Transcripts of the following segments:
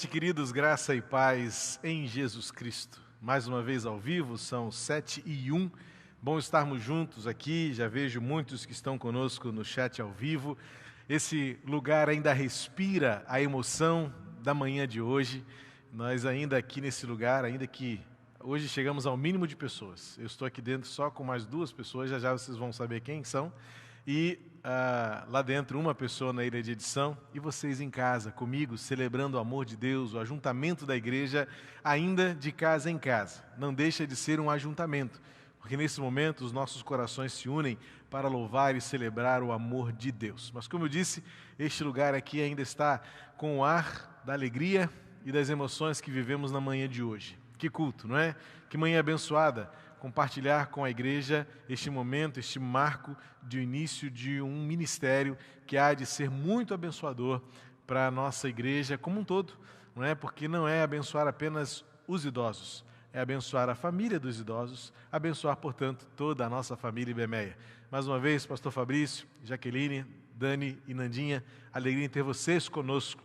noite, queridos, graça e paz em Jesus Cristo. Mais uma vez ao vivo, são 7h01. Bom estarmos juntos aqui, já vejo muitos que estão conosco no chat ao vivo. Esse lugar ainda respira a emoção da manhã de hoje. Nós ainda aqui nesse lugar, ainda que hoje chegamos ao mínimo de pessoas. Eu estou aqui dentro só com mais 2 pessoas, já já vocês vão saber quem são. E lá dentro uma pessoa na ilha de edição e vocês em casa comigo, celebrando o amor de Deus, o ajuntamento da igreja, ainda de casa em casa. Não deixa de ser um ajuntamento, porque nesse momento os nossos corações se unem para louvar e celebrar o amor de Deus. Mas como eu disse, este lugar aqui ainda está com o ar da alegria e das emoções que vivemos na manhã de hoje. Que culto, não é? Que manhã abençoada. Compartilhar com a igreja este momento, este marco de início de um ministério que há de ser muito abençoador para a nossa igreja como um todo, não é? Porque não é abençoar apenas os idosos, é abençoar a família dos idosos, abençoar, portanto, toda a nossa família Ibemeia. Mais uma vez, pastor Fabrício, Jaqueline, Dani e Nandinha, alegria em ter vocês conosco,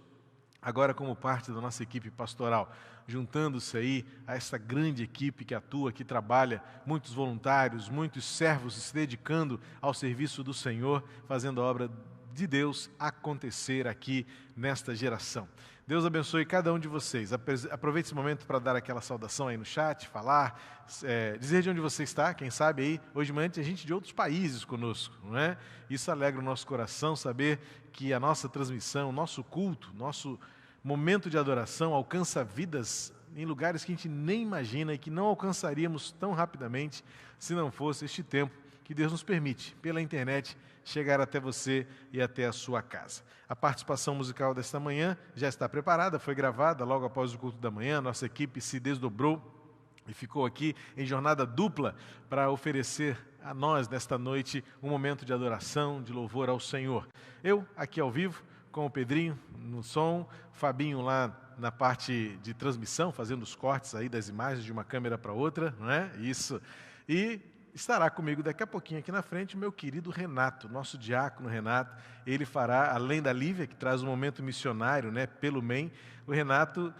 agora como parte da nossa equipe pastoral, juntando-se aí a essa grande equipe que atua, que trabalha, muitos voluntários, muitos servos se dedicando ao serviço do Senhor, fazendo a obra de Deus acontecer aqui nesta geração. Deus abençoe cada um de vocês. Aproveite esse momento para dar aquela saudação aí no chat, falar, dizer de onde você está, quem sabe aí, hoje de manhã tem gente de outros países conosco, não é? Isso alegra o nosso coração, saber que a nossa transmissão, nosso culto, nosso momento de adoração alcança vidas em lugares que a gente nem imagina e que não alcançaríamos tão rapidamente se não fosse este tempo que Deus nos permite, pela internet, chegar até você e até a sua casa. A participação musical desta manhã já está preparada, foi gravada logo após o culto da manhã, nossa equipe se desdobrou e ficou aqui em jornada dupla para oferecer a nós, nesta noite, um momento de adoração, de louvor ao Senhor. Eu, aqui ao vivo, com o Pedrinho no som, Fabinho lá na parte de transmissão, fazendo os cortes aí das imagens de uma câmera para outra, não é? Isso. E estará comigo daqui a pouquinho aqui na frente o meu querido Renato, nosso diácono Renato. Ele fará, além da Lívia, que traz um momento missionário, né, pelo MEM, o Renato,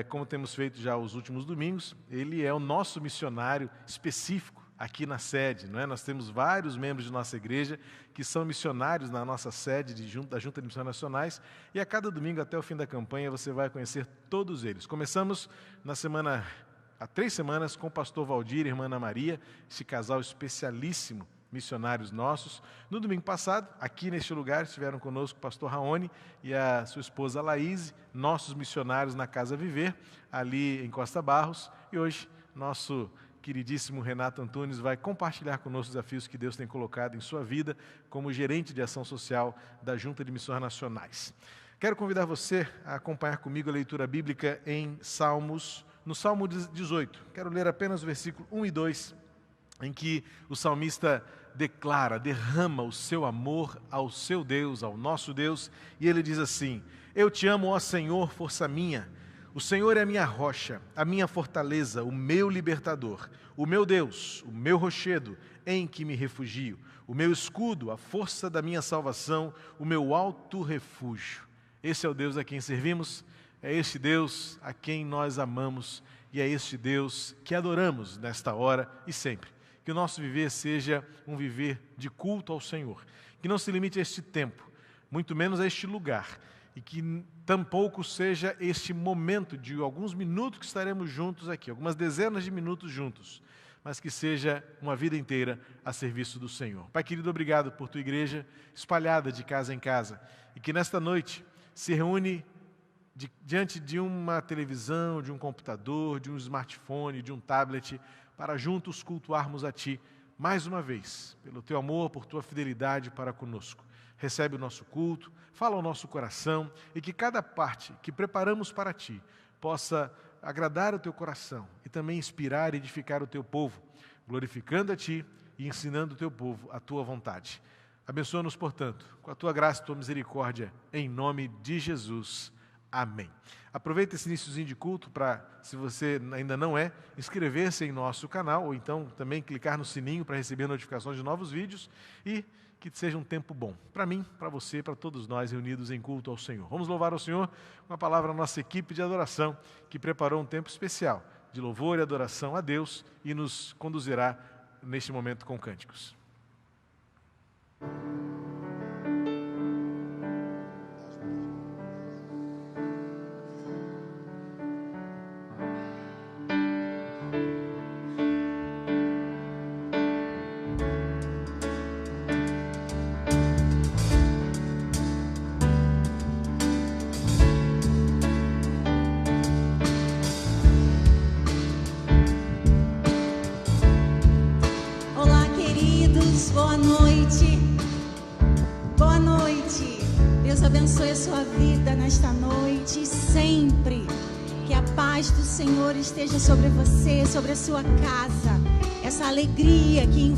como temos feito já os últimos domingos, ele é o nosso missionário específico aqui na sede, não é? Nós temos vários membros de nossa igreja que são missionários na nossa sede da Junta de Missões Nacionais e a cada domingo até o fim da campanha você vai conhecer todos eles. Começamos há 3 semanas com o pastor Valdir e a irmã Ana Maria, esse casal especialíssimo, missionários nossos. No domingo passado, aqui neste lugar, estiveram conosco o pastor Raoni e a sua esposa Laís, nossos missionários na Casa Viver, ali em Costa Barros, e hoje nosso queridíssimo Renato Antunes vai compartilhar conosco os desafios que Deus tem colocado em sua vida como gerente de ação social da Junta de Missões Nacionais. Quero convidar você a acompanhar comigo a leitura bíblica em Salmos, no Salmo 18. Quero ler apenas o versículo 1 e 2, em que o salmista derrama o seu amor ao seu Deus, ao nosso Deus, e ele diz assim: Eu te amo, ó Senhor, força minha. O Senhor é a minha rocha, a minha fortaleza, o meu libertador, o meu Deus, o meu rochedo, em que me refugio, o meu escudo, a força da minha salvação, o meu alto refúgio. Esse é o Deus a quem servimos, é este Deus a quem nós amamos e é este Deus que adoramos nesta hora e sempre. Que o nosso viver seja um viver de culto ao Senhor, que não se limite a este tempo, muito menos a este lugar, e que tampouco seja este momento de alguns minutos que estaremos juntos aqui, algumas dezenas de minutos juntos, mas que seja uma vida inteira a serviço do Senhor. Pai querido, obrigado por tua igreja espalhada de casa em casa, e que nesta noite se reúne diante de uma televisão, de um computador, de um smartphone, de um tablet, para juntos cultuarmos a Ti, mais uma vez, pelo Teu amor, por Tua fidelidade para conosco. Recebe o nosso culto, fala ao nosso coração e que cada parte que preparamos para Ti possa agradar o Teu coração e também inspirar e edificar o Teu povo, glorificando a Ti e ensinando o Teu povo a Tua vontade. Abençoa-nos, portanto, com a Tua graça e Tua misericórdia, em nome de Jesus. Amém. Aproveita esse iniciozinho de culto para, se você ainda não é, inscrever-se em nosso canal ou então também clicar no sininho para receber notificações de novos vídeos e que seja um tempo bom, para mim, para você, para todos nós reunidos em culto ao Senhor. Vamos louvar ao Senhor, uma palavra à nossa equipe de adoração, que preparou um tempo especial de louvor e adoração a Deus e nos conduzirá neste momento com cânticos. Boa noite, boa noite. Deus abençoe a sua vida nesta noite e sempre. Que a paz do Senhor esteja sobre você, sobre a sua casa. Essa alegria que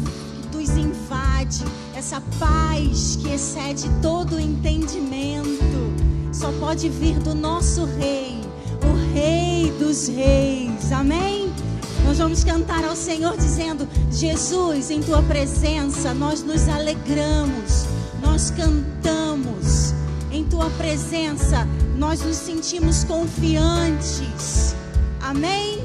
nos invade, essa paz que excede todo o entendimento, só pode vir do nosso Rei, o Rei dos Reis. Amém? Nós vamos cantar ao Senhor dizendo: Jesus, em Tua presença nós nos alegramos, nós cantamos. Em Tua presença nós nos sentimos confiantes. Amém?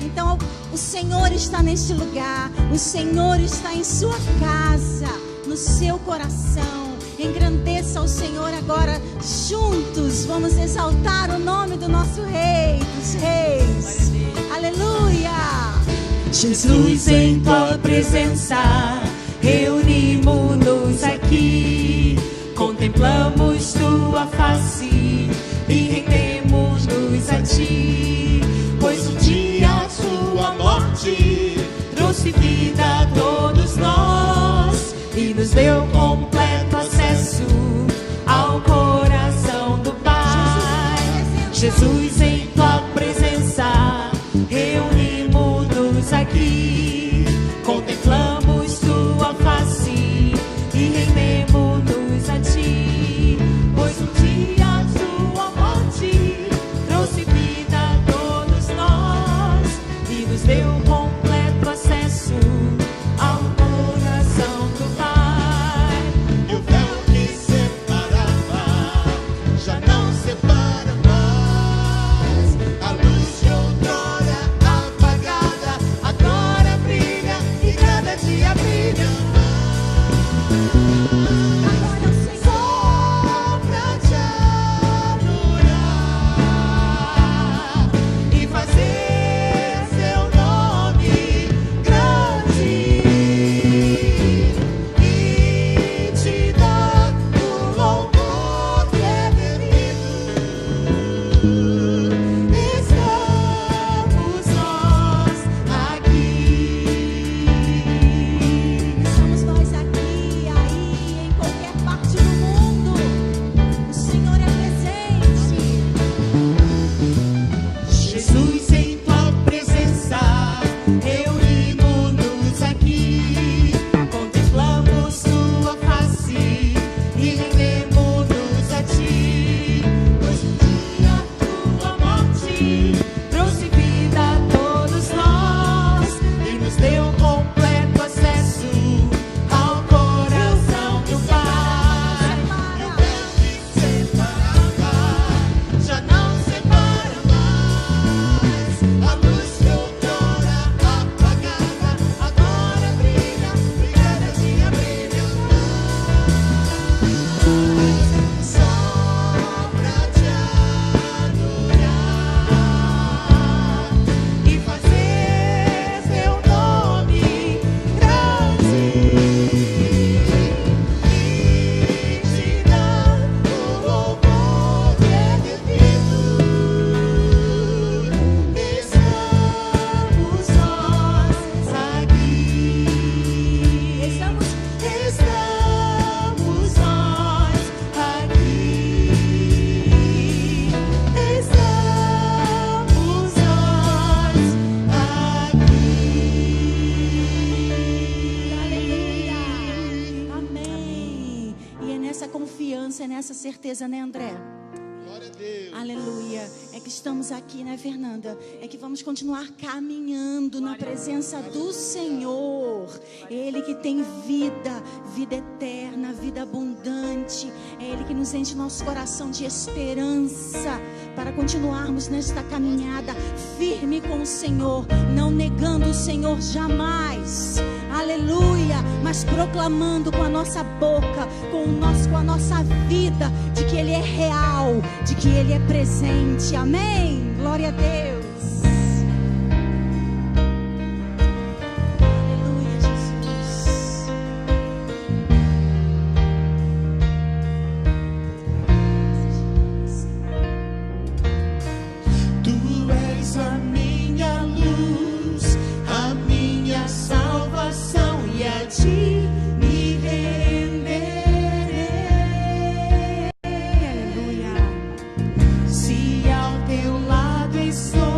Então o Senhor está neste lugar, o Senhor está em sua casa, no seu coração. Engrandeça o Senhor agora, juntos vamos exaltar o nome do nosso Rei dos Reis. Aleluia! Jesus, em Tua presença reunimos-nos aqui, contemplamos Tua face e rendemos-nos a Ti, pois um dia a Sua morte trouxe vida a todos nós e nos deu completo acesso ao coração do Pai. Jesus, em Tua presença reunimos-nos aqui, contemplamos Tua face e rendemos-nos a Ti, pois um dia a Sua morte trouxe vida a todos nós e nos deu completo acesso ao coração do Pai. E o véu que separava já não separa mais. A luz de outrora apagada agora brilha e cada dia brilha mais. Só pra te adorar e fazer seu nome grande e te dar o louvor que é devido. Estamos nós aqui. Estamos nós aqui, aí, em qualquer parte do mundo. O Senhor é presente. Jesus, em Tua presença reunimos-nos aqui, contemplamos Tua face e rendemos-nos a Ti, pois um dia a Tua morte trouxe vida a todos nós e nos deu completo acesso ao coração do Pai. E o véu que separava já não separa mais. A luz que outrora apagada agora brilha e cada dia brilha mais. Só pra te adorar e fazer seu nome grande e te dar o louvor que é devido. Estamos nós aqui. Estamos Estamos nós aqui. Estamos nós aleluia. aqui. Amém. E é nessa confiança, é nessa certeza, né, André? Glória a Deus. Aleluia. é que estamos aqui, né, Fernanda? É que vamos continuar caminhando na presença do Senhor. Ele que tem vida, vida eterna, vida abundante. É Ele que nos enche nosso coração de esperança para continuarmos nesta caminhada firme com o Senhor, não negando o Senhor jamais. Aleluia, mas proclamando com a nossa boca, com a nossa vida, de que Ele é real, de que Ele é presente. Amém? Glória a Deus. Aleluia, Jesus. Tu és a minha luz, a minha salvação, e a ti me renderei. Aleluia. Se ao teu lado estou,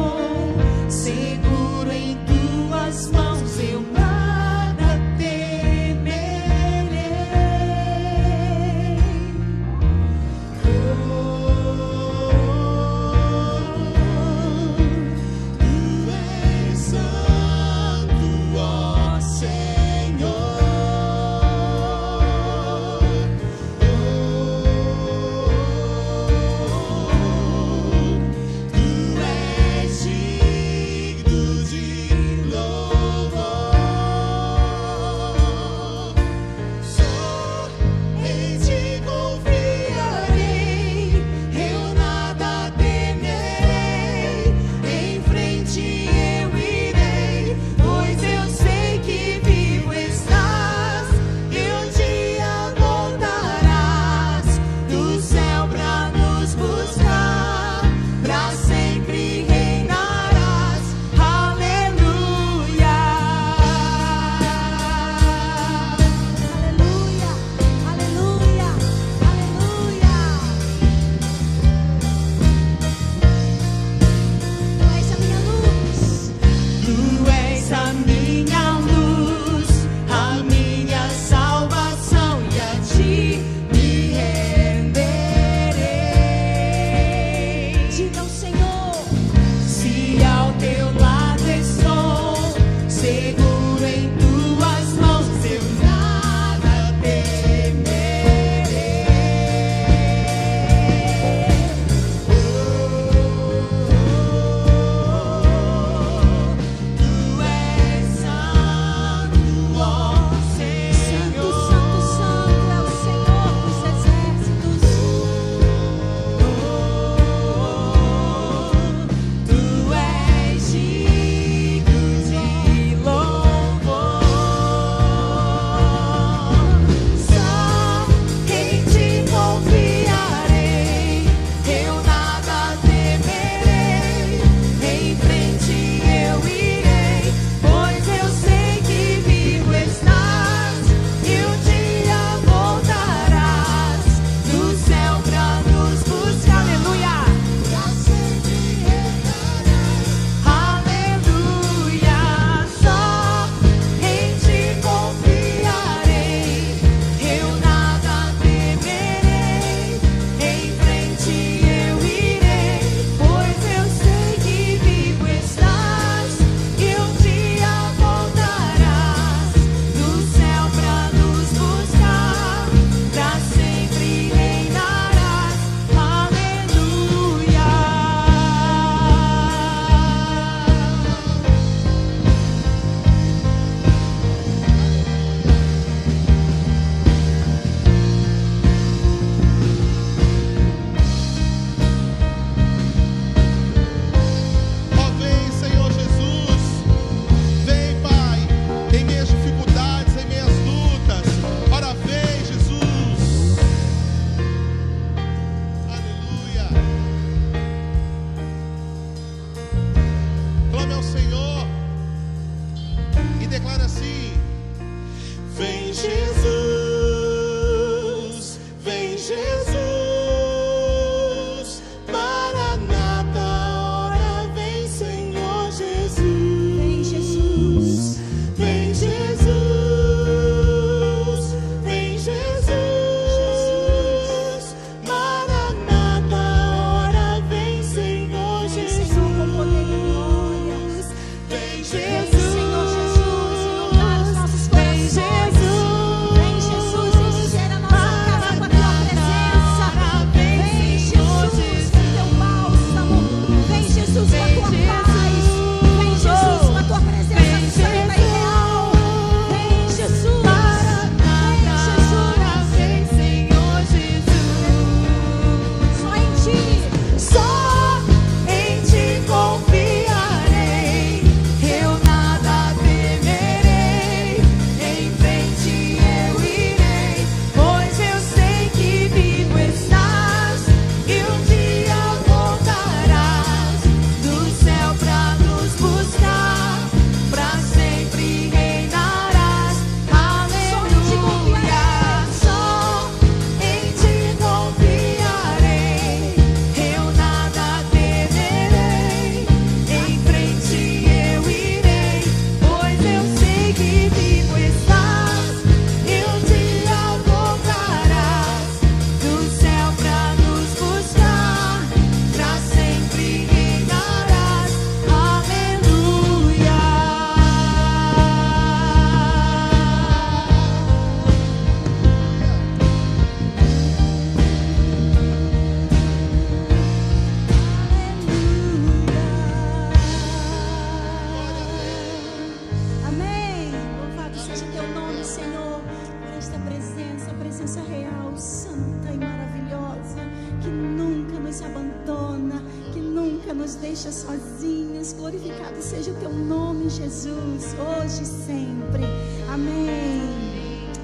presença real, santa e maravilhosa, que nunca nos abandona, que nunca nos deixa sozinhos. Glorificado seja o teu nome, Jesus, hoje e sempre. Amém.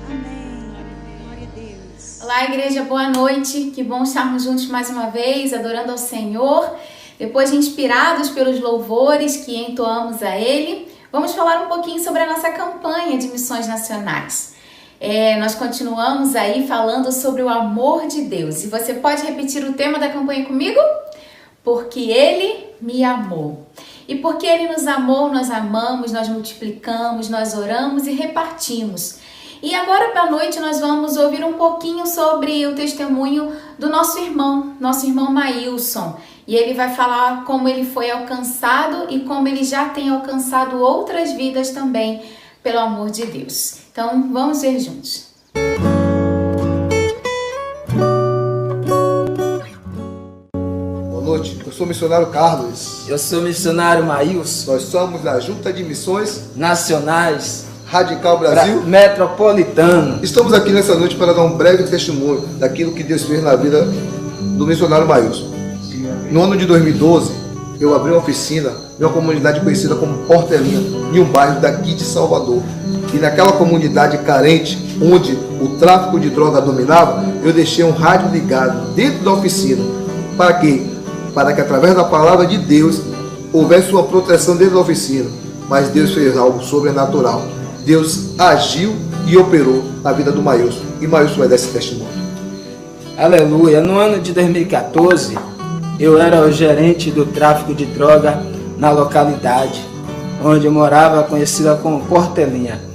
Amém. Glória a Deus. Olá, igreja, boa noite. Que bom estarmos juntos mais uma vez, adorando ao Senhor. Depois de inspirados pelos louvores que entoamos a Ele, vamos falar um pouquinho sobre a nossa campanha de missões nacionais. Nós continuamos aí falando sobre o amor de Deus. E você pode repetir o tema da campanha comigo? Porque Ele me amou. E porque Ele nos amou, nós amamos, nós multiplicamos, nós oramos e repartimos. E agora para a noite nós vamos ouvir um pouquinho sobre o testemunho do nosso irmão Maílson. E ele vai falar como ele foi alcançado e como ele já tem alcançado outras vidas também, pelo amor de Deus. Então, vamos ver juntos. Boa noite, eu sou o missionário Carlos. Eu sou o missionário Maílson. Nós somos da Junta de Missões Nacionais Radical Brasil Metropolitano. Estamos aqui nessa noite para dar um breve testemunho daquilo que Deus fez na vida do missionário Maílson. No ano de 2012, eu abri uma oficina em uma comunidade conhecida como Portelinha, em um bairro daqui de Salvador. E naquela comunidade carente, onde o tráfico de droga dominava, eu deixei um rádio ligado dentro da oficina. Para quê? Para que através da palavra de Deus houvesse uma proteção dentro da oficina. Mas Deus fez algo sobrenatural. Deus agiu e operou na vida do Maílson. E Maílson vai dar esse testemunho. Aleluia. No ano de 2014, eu era o gerente do tráfico de droga na localidade onde eu morava, conhecida como Portelinha.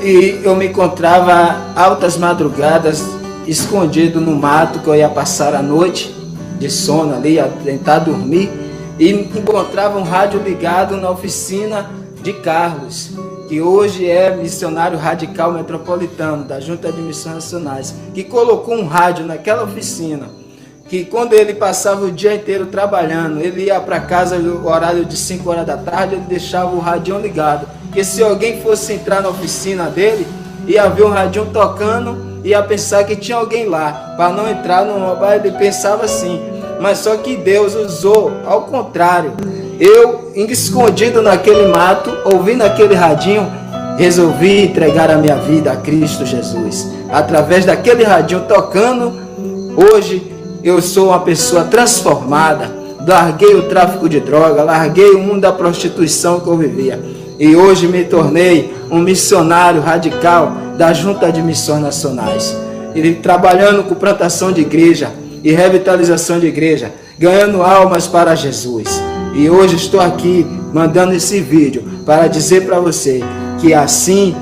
E eu me encontrava altas madrugadas, escondido no mato, que eu ia passar a noite de sono ali, a tentar dormir, e encontrava um rádio ligado na oficina de Carlos, que hoje é missionário radical metropolitano da Junta de Missões Nacionais, que colocou um rádio naquela oficina, que quando ele passava o dia inteiro trabalhando, ele ia para casa no horário de 5 horas da tarde, ele deixava o rádio ligado, que se alguém fosse entrar na oficina dele, ia ver um rádio tocando, ia pensar que tinha alguém lá, para não entrar no mobile. Ele pensava assim, mas só que Deus usou ao contrário. Eu, escondido naquele mato, ouvindo aquele radinho, resolvi entregar a minha vida a Cristo Jesus. Através daquele radinho tocando, hoje eu sou uma pessoa transformada. Larguei o tráfico de droga, larguei o mundo da prostituição que eu vivia. E hoje me tornei um missionário radical da Junta de Missões Nacionais. E trabalhando com plantação de igreja e revitalização de igreja, ganhando almas para Jesus. E hoje estou aqui mandando esse vídeo para dizer para você que assim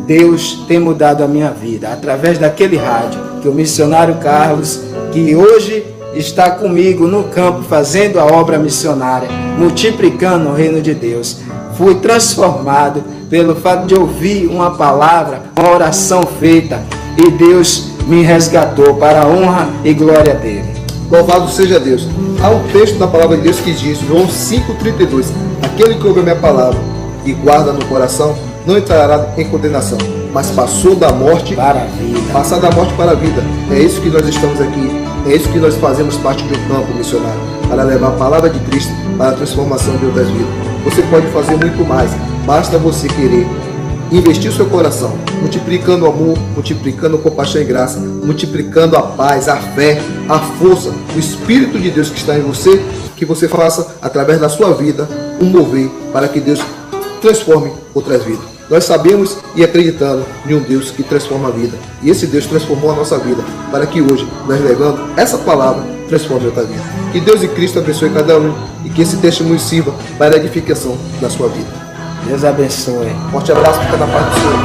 Deus tem mudado a minha vida. Através daquele rádio, que o missionário Carlos, que hoje está comigo no campo fazendo a obra missionária, multiplicando o reino de Deus. Fui transformado pelo fato de ouvir uma palavra, uma oração feita, e Deus me resgatou para a honra e glória dele. Louvado seja Deus. Há um texto da palavra de Deus que diz, João 5,32, aquele que ouve a minha palavra e guarda no coração, não entrará em condenação, mas passou da morte para a vida. Passar da morte para a vida. É isso que nós estamos aqui. É isso que nós fazemos parte do campo missionário, para levar a palavra de Cristo para a transformação de outras vidas. Você pode fazer muito mais, basta você querer investir o seu coração, multiplicando o amor, multiplicando compaixão e graça, multiplicando a paz, a fé, a força, o Espírito de Deus que está em você, que você faça, através da sua vida, um mover para que Deus transforme outras vidas. Nós sabemos e acreditamos em um Deus que transforma a vida. E esse Deus transformou a nossa vida, para que hoje, nós levando essa palavra, transforme outra vida. Que Deus e Cristo abençoe cada um e que esse testemunho sirva para a edificação da sua vida. Deus abençoe. Forte abraço, fica na paz do Senhor.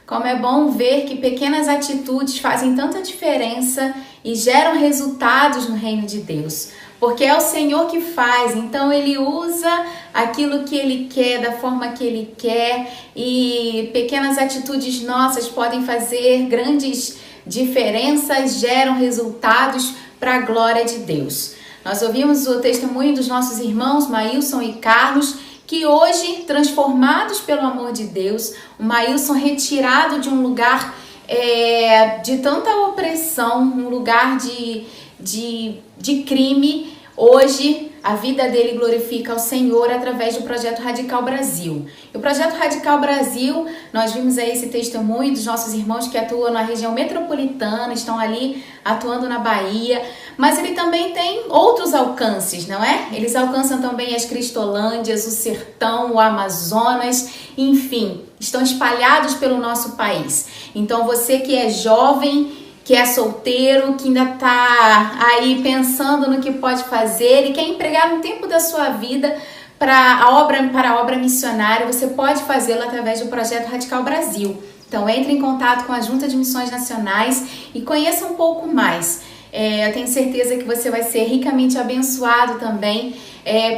Como é bom ver que pequenas atitudes fazem tanta diferença e geram resultados no reino de Deus. Porque é o Senhor que faz, então Ele usa aquilo que Ele quer, da forma que Ele quer, e pequenas atitudes nossas podem fazer grandes diferenças, geram resultados para a glória de Deus. Nós ouvimos o testemunho dos nossos irmãos Maílson e Carlos, que hoje, transformados pelo amor de Deus, o Maílson retirado de um lugar de tanta opressão, um lugar de crime, hoje a vida dele glorifica ao Senhor através do Projeto Radical Brasil. E o Projeto Radical Brasil, nós vimos aí esse testemunho dos nossos irmãos que atuam na região metropolitana, estão ali atuando na Bahia, mas ele também tem outros alcances, não é? Eles alcançam também as Cristolândias, o Sertão, o Amazonas, enfim, estão espalhados pelo nosso país. Então você que é jovem, que é solteiro, que ainda está aí pensando no que pode fazer e quer empregar um tempo da sua vida para a obra missionária, você pode fazê-lo através do Projeto Radical Brasil. Então entre em contato com a Junta de Missões Nacionais e conheça um pouco mais. Eu tenho certeza que você vai ser ricamente abençoado também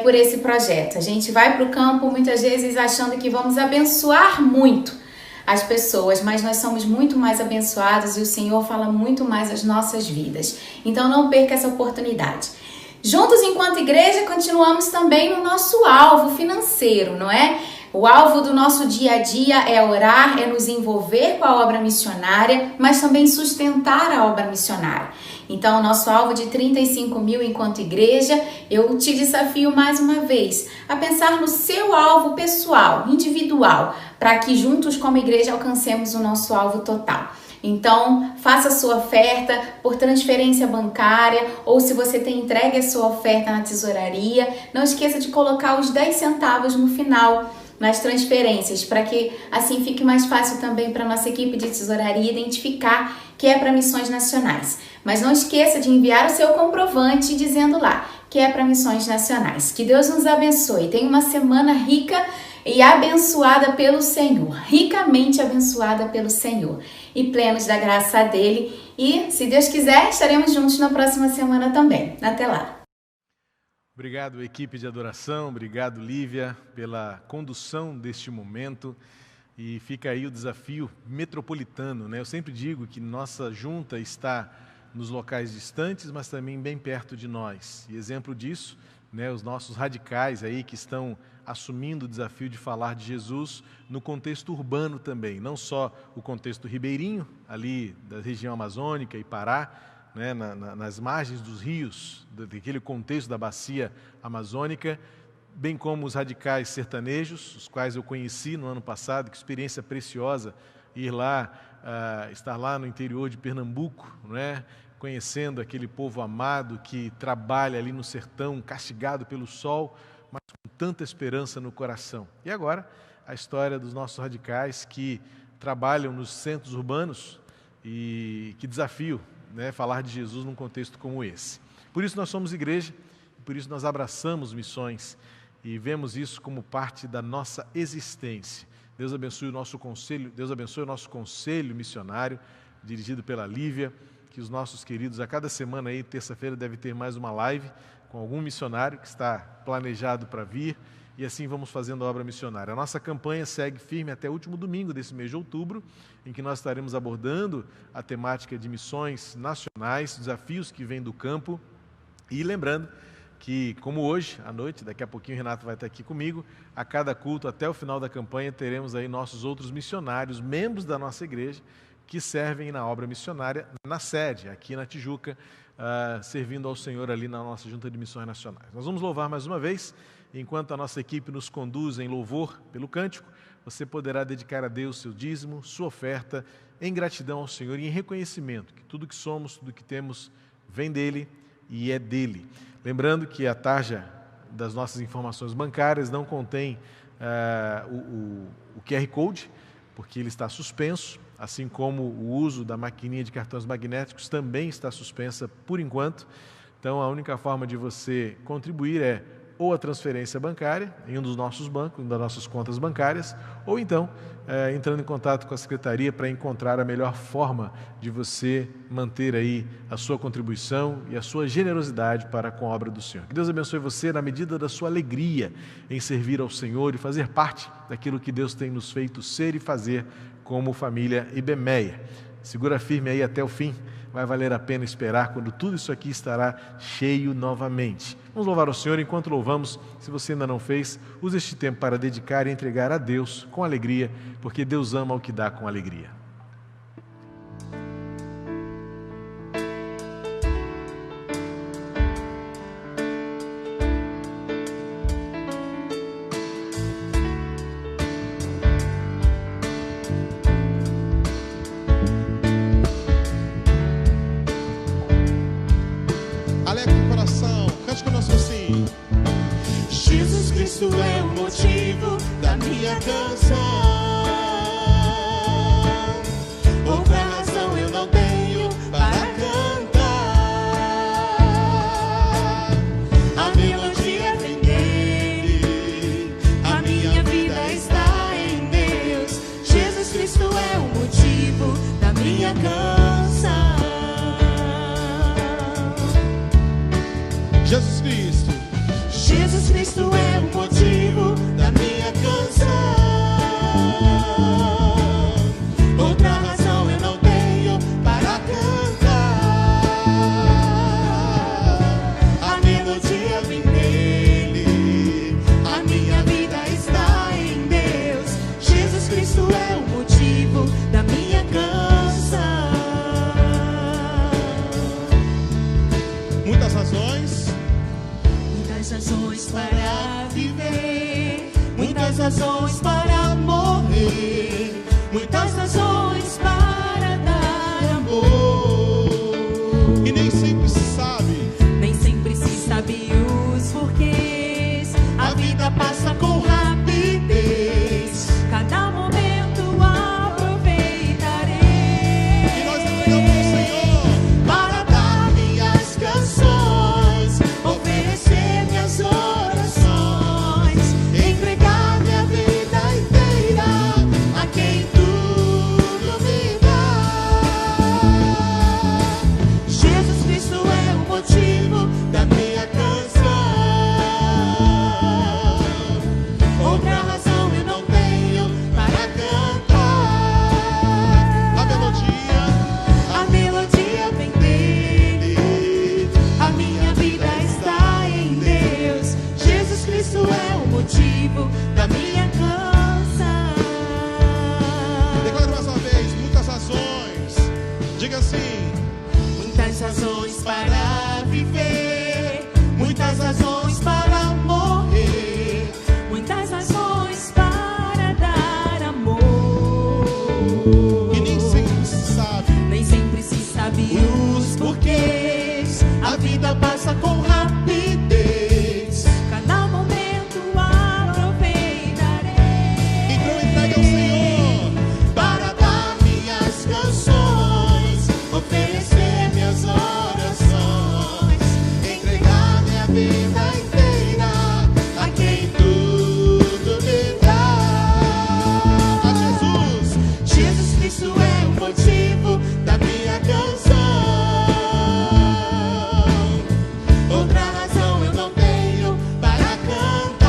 por esse projeto. A gente vai para o campo muitas vezes achando que vamos abençoar muito as pessoas, mas nós somos muito mais abençoados e o Senhor fala muito mais as nossas vidas. Então não perca essa oportunidade. Juntos enquanto igreja continuamos também no nosso alvo financeiro, não é? O alvo do nosso dia a dia é orar, é nos envolver com a obra missionária, mas também sustentar a obra missionária. Então, o nosso alvo de 35 mil enquanto igreja, eu te desafio mais uma vez a pensar no seu alvo pessoal, individual, para que juntos como igreja alcancemos o nosso alvo total. Então, faça a sua oferta por transferência bancária ou se você tem entregue a sua oferta na tesouraria, não esqueça de colocar os 10 centavos no final nas transferências, para que assim fique mais fácil também para a nossa equipe de tesouraria identificar que é para missões nacionais. Mas não esqueça de enviar o seu comprovante dizendo lá que é para missões nacionais. Que Deus nos abençoe. Tenha uma semana rica e abençoada pelo Senhor, ricamente abençoada pelo Senhor e plenos da graça dele. E, se Deus quiser, estaremos juntos na próxima semana também. Até lá. Obrigado, equipe de adoração, obrigado, Lívia, pela condução deste momento. E fica aí o desafio metropolitano, né? Eu sempre digo que nossa junta está nos locais distantes, mas também bem perto de nós. E exemplo disso, né, os nossos radicais aí que estão assumindo o desafio de falar de Jesus no contexto urbano também, não só o contexto ribeirinho, ali da região amazônica e Pará, né, nas margens dos rios, daquele contexto da bacia amazônica, bem como os radicais sertanejos, os quais eu conheci no ano passado, que experiência preciosa ir lá, estar lá no interior de Pernambuco, né, conhecendo aquele povo amado que trabalha ali no sertão, castigado pelo sol, mas com tanta esperança no coração. E agora, a história dos nossos radicais que trabalham nos centros urbanos e que desafio, né, falar de Jesus num contexto como esse. Por isso nós somos igreja, por isso nós abraçamos missões e vemos isso como parte da nossa existência. Deus abençoe o nosso conselho, Deus abençoe o nosso conselho missionário, dirigido pela Lívia, que os nossos queridos, a cada semana aí, terça-feira, deve ter mais uma live com algum missionário que está planejado para vir, e assim vamos fazendo a obra missionária. A nossa campanha segue firme até o último domingo desse mês de outubro, em que nós estaremos abordando a temática de missões nacionais, desafios que vêm do campo, e lembrando que, como hoje, à noite, daqui a pouquinho o Renato vai estar aqui comigo, a cada culto, até o final da campanha, teremos aí nossos outros missionários, membros da nossa igreja, que servem na obra missionária na sede, aqui na Tijuca, servindo ao Senhor ali na nossa Junta de Missões Nacionais. Nós vamos louvar mais uma vez, enquanto a nossa equipe nos conduz em louvor pelo cântico, você poderá dedicar a Deus seu dízimo, sua oferta, em gratidão ao Senhor e em reconhecimento que tudo que somos, tudo que temos, vem dEle e é dEle. Lembrando que a tarja das nossas informações bancárias não contém o QR Code, porque ele está suspenso, assim como o uso da maquininha de cartões magnéticos também está suspensa por enquanto. Então, a única forma de você contribuir é ou a transferência bancária em um dos nossos bancos, uma das nossas contas bancárias, ou então entrando em contato com a Secretaria para encontrar a melhor forma de você manter aí a sua contribuição e a sua generosidade para com a obra do Senhor. Que Deus abençoe você na medida da sua alegria em servir ao Senhor e fazer parte daquilo que Deus tem nos feito ser e fazer como família Ibemeia. Segura firme aí até o fim. Vai valer a pena esperar quando tudo isso aqui estará cheio novamente. Vamos louvar o Senhor enquanto louvamos. Se você ainda não fez, use este tempo para dedicar e entregar a Deus com alegria, porque Deus ama o que dá com alegria. Cristo é o motivo da minha canção. Outra razão eu não tenho para cantar. A melodia vem dele, a minha vida está em Deus. Jesus Cristo é o motivo da minha canção. Jesus Cristo. Jesus Cristo é o motivo da minha canção. Outra razão eu não tenho para cantar. A melodia vem dele, a minha vida está em Deus. Jesus Cristo é o motivo da minha canção. Muitas razões. Muitas razões para viver, muitas razões para morrer, muitas razões para dar amor. E nem sempre se sabe, nem sempre se sabe os porquês. A vida passa com rapidez, cada momento aproveitarei. e nós entregamos ao Senhor. Para dar minhas canções, oferecer minhas orações, entregar minha vida inteira a quem tudo me dá. Jesus Cristo é o motivo da minha canção. Outra razão eu não tenho para cantar. A melodia vem dele, a minha vida está em Deus. Jesus Cristo é o motivo da minha canção. declara mais uma vez, muitas razões. Diga assim: Muitas razões para viver, muitas razões para morrer, muitas razões para dar amor. e nem sempre se sabe, Nem sempre se sabe os porquês. A vida passa com rapidez, cada momento aproveitarei. então entregue ao Senhor. Para dar minhas canções, oferecer minhas orações, entregar minha vida inteira a quem tudo me dá. A Jesus, Jesus Cristo é o motivo da minha canção. Outra razão eu não tenho para cantar.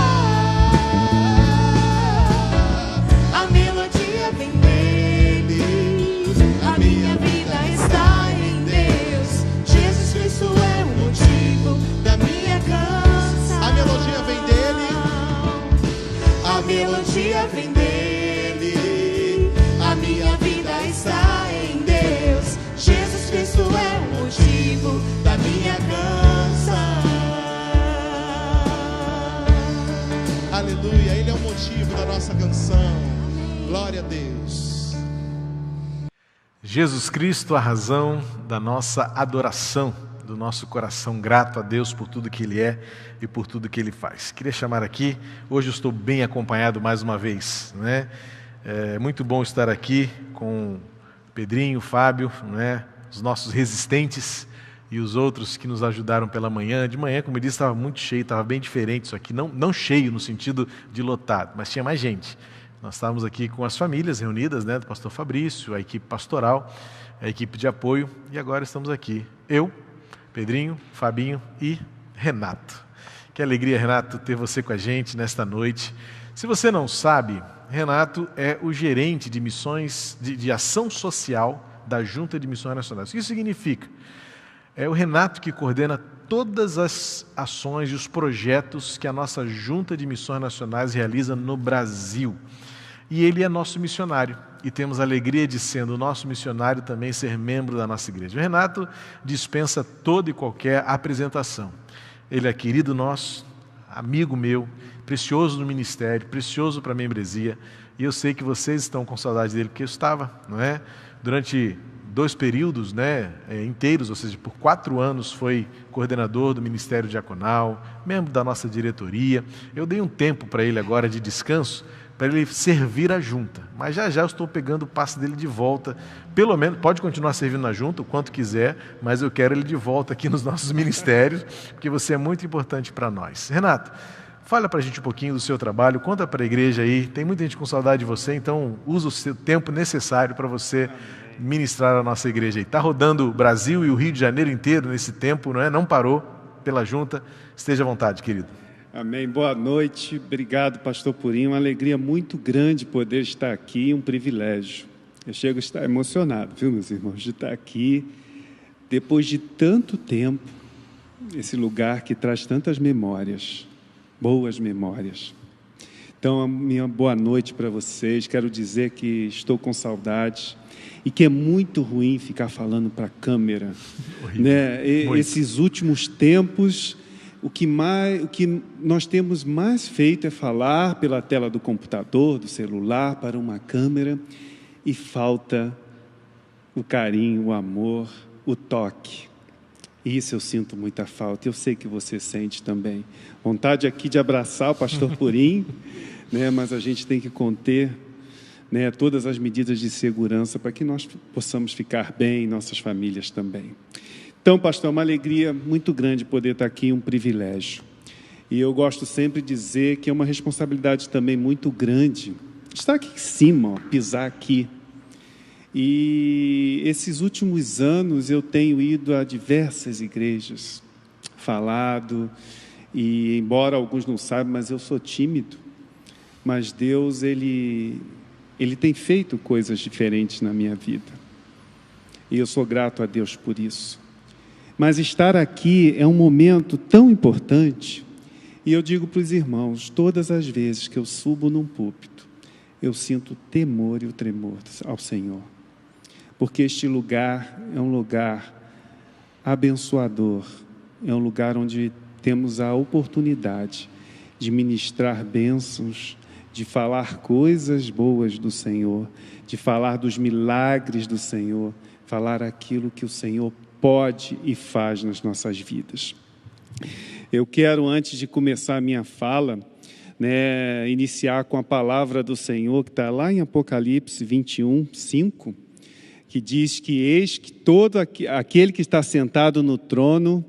A melodia vem dele, a minha vida está em Deus. Jesus Cristo é o motivo da minha canção. a melodia vem dele, A melodia vem dele, a minha vida está em Deus. Jesus Cristo é o motivo da minha canção. aleluia, Ele é o motivo da nossa canção. Glória a Deus. Jesus Cristo, a razão da nossa adoração, do nosso coração grato a Deus por tudo que Ele é e por tudo que Ele faz. Queria chamar aqui, hoje eu estou bem acompanhado mais uma vez, né? É muito bom estar aqui com Pedrinho, Fábio, né? Os nossos resistentes e os outros que nos ajudaram pela manhã. De manhã, como eu disse, estava muito cheio, estava bem diferente isso aqui, não cheio no sentido de lotado, mas tinha mais gente. Nós estávamos aqui com as famílias reunidas, né? Do pastor Fabrício, a equipe pastoral, a equipe de apoio, e agora estamos aqui, eu, Pedrinho, Fabinho e Renato. Que alegria, Renato, ter você com a gente nesta noite. Se você não sabe, Renato é o gerente de missões de ação social da Junta de Missões Nacionais. O que isso significa? É o Renato que coordena todas as ações e os projetos que a nossa Junta de Missões Nacionais realiza no Brasil. E ele é nosso missionário. E temos a alegria de, sendo nosso missionário, também ser membro da nossa igreja. O Renato dispensa toda e qualquer apresentação. Ele é querido nosso, amigo meu, precioso no ministério, precioso para a membresia. E eu sei que vocês estão com saudade dele, porque eu estava, não é? Durante 2 períodos, né, inteiros, ou seja, por 4 anos foi coordenador do Ministério Diaconal, membro da nossa diretoria. Eu dei um tempo para ele agora de descanso, para ele servir a junta. Mas já eu estou pegando o passe dele de volta. Pelo menos, pode continuar servindo na junta o quanto quiser, mas eu quero ele de volta aqui nos nossos ministérios, porque você é muito importante para nós. Renato, fala para a gente um pouquinho do seu trabalho, conta para a igreja aí. Tem muita gente com saudade de você, então usa o seu tempo necessário para você ministrar a nossa igreja aí. Está rodando o Brasil e o Rio de Janeiro inteiro nesse tempo, não é? Não parou pela junta. Esteja à vontade, querido. Amém. Boa noite. Obrigado, pastor Purinho. Uma alegria muito grande poder estar aqui, um privilégio. Eu chego a estar emocionado, viu, meus irmãos, de estar aqui depois de tanto tempo, esse lugar que traz tantas memórias, boas memórias. Então, a minha boa noite para vocês. Quero dizer que estou com saudades e que é muito ruim ficar falando para a câmera, né? Esses últimos tempos, o que nós temos mais feito é falar pela tela do computador, do celular, para uma câmera, e falta o carinho, o amor, o toque. Isso eu sinto muita falta, eu sei que você sente também. Vontade aqui de abraçar o pastor Purim, né? Mas a gente tem que conter, né, todas as medidas de segurança para que nós possamos ficar bem e nossas famílias também. Então, pastor, é uma alegria muito grande poder estar aqui, um privilégio. E eu gosto sempre de dizer que é uma responsabilidade também muito grande estar aqui em cima, pisar aqui. E esses últimos anos eu tenho ido a diversas igrejas, falado, e embora alguns não saibam, mas eu sou tímido, mas Deus, Ele tem feito coisas diferentes na minha vida. E eu sou grato a Deus por isso. Mas estar aqui é um momento tão importante, e eu digo para os irmãos, todas as vezes que eu subo num púlpito, eu sinto o temor e o tremor ao Senhor. Porque este lugar é um lugar abençoador, é um lugar onde temos a oportunidade de ministrar bênçãos, de falar coisas boas do Senhor, de falar dos milagres do Senhor, falar aquilo que o Senhor pode e faz nas nossas vidas. Eu quero, antes de começar a minha fala, né, iniciar com a palavra do Senhor, que está lá em Apocalipse 21, 5, que diz que eis que todo aquele que está sentado no trono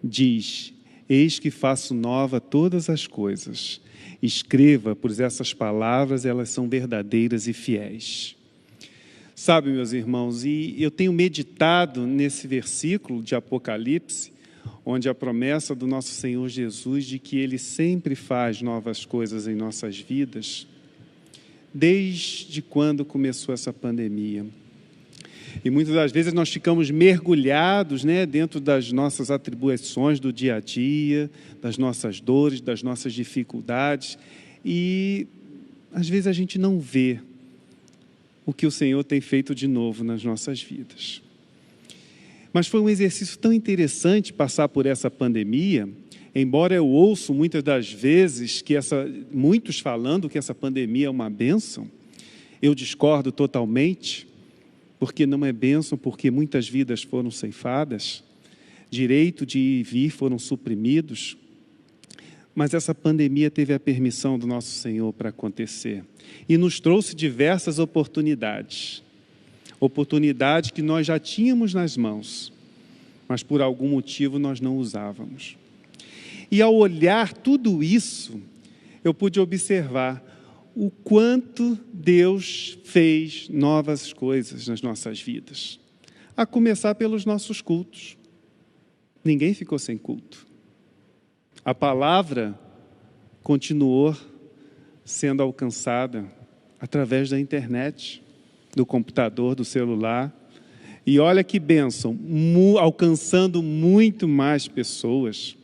diz: eis que faço nova todas as coisas. Escreva, pois essas palavras, elas são verdadeiras e fiéis. Sabe, meus irmãos, e eu tenho meditado nesse versículo de Apocalipse, onde a promessa do nosso Senhor Jesus de que Ele sempre faz novas coisas em nossas vidas, desde quando começou essa pandemia. E muitas das vezes nós ficamos mergulhados, né, dentro das nossas atribuições do dia a dia, das nossas dores, das nossas dificuldades, e às vezes a gente não vê o que o Senhor tem feito de novo nas nossas vidas. Mas foi um exercício tão interessante passar por essa pandemia, embora eu ouço muitas das vezes muitos falando que essa pandemia é uma bênção, eu discordo totalmente, porque não é bênção, porque muitas vidas foram ceifadas, direito de ir e vir foram suprimidos, mas essa pandemia teve a permissão do nosso Senhor para acontecer e nos trouxe diversas oportunidades que nós já tínhamos nas mãos, mas por algum motivo nós não usávamos. E ao olhar tudo isso, eu pude observar o quanto Deus fez novas coisas nas nossas vidas. A começar pelos nossos cultos. Ninguém ficou sem culto. A palavra continuou sendo alcançada através da internet, do computador, do celular. E olha que bênção, alcançando muito mais pessoas.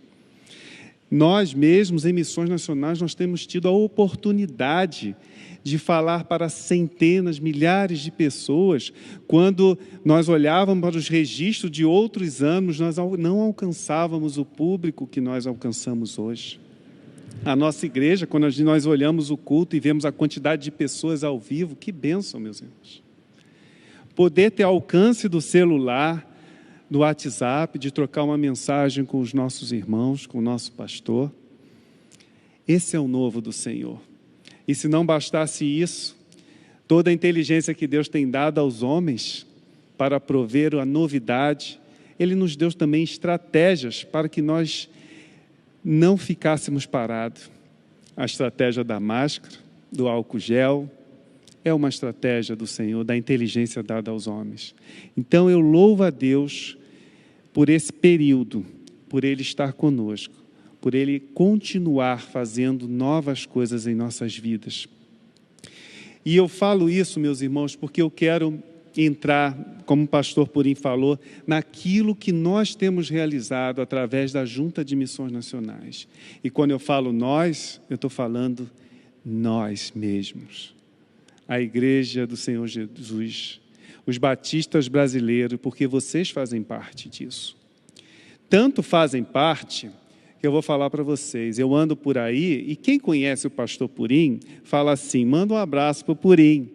Nós mesmos, em Missões Nacionais, nós temos tido a oportunidade de falar para centenas, milhares de pessoas. Quando nós olhávamos para os registros de outros anos, nós não alcançávamos o público que nós alcançamos hoje. A nossa igreja, quando nós olhamos o culto e vemos a quantidade de pessoas ao vivo, que bênção, meus irmãos. Poder ter alcance do celular, do WhatsApp, de trocar uma mensagem com os nossos irmãos, com o nosso pastor. Esse é o novo do Senhor. E se não bastasse isso, toda a inteligência que Deus tem dado aos homens para prover a novidade, Ele nos deu também estratégias para que nós não ficássemos parados. A estratégia da máscara, do álcool gel, é uma estratégia do Senhor, da inteligência dada aos homens. Então eu louvo a Deus por esse período, por Ele estar conosco, por Ele continuar fazendo novas coisas em nossas vidas. E eu falo isso, meus irmãos, porque eu quero entrar, como o pastor Purim falou, naquilo que nós temos realizado através da Junta de Missões Nacionais. E quando eu falo nós, eu estou falando nós mesmos. A Igreja do Senhor Jesus, os batistas brasileiros, porque vocês fazem parte disso. Tanto fazem parte que eu vou falar para vocês. Eu ando por aí e quem conhece o pastor Purim fala assim: manda um abraço para o Purim.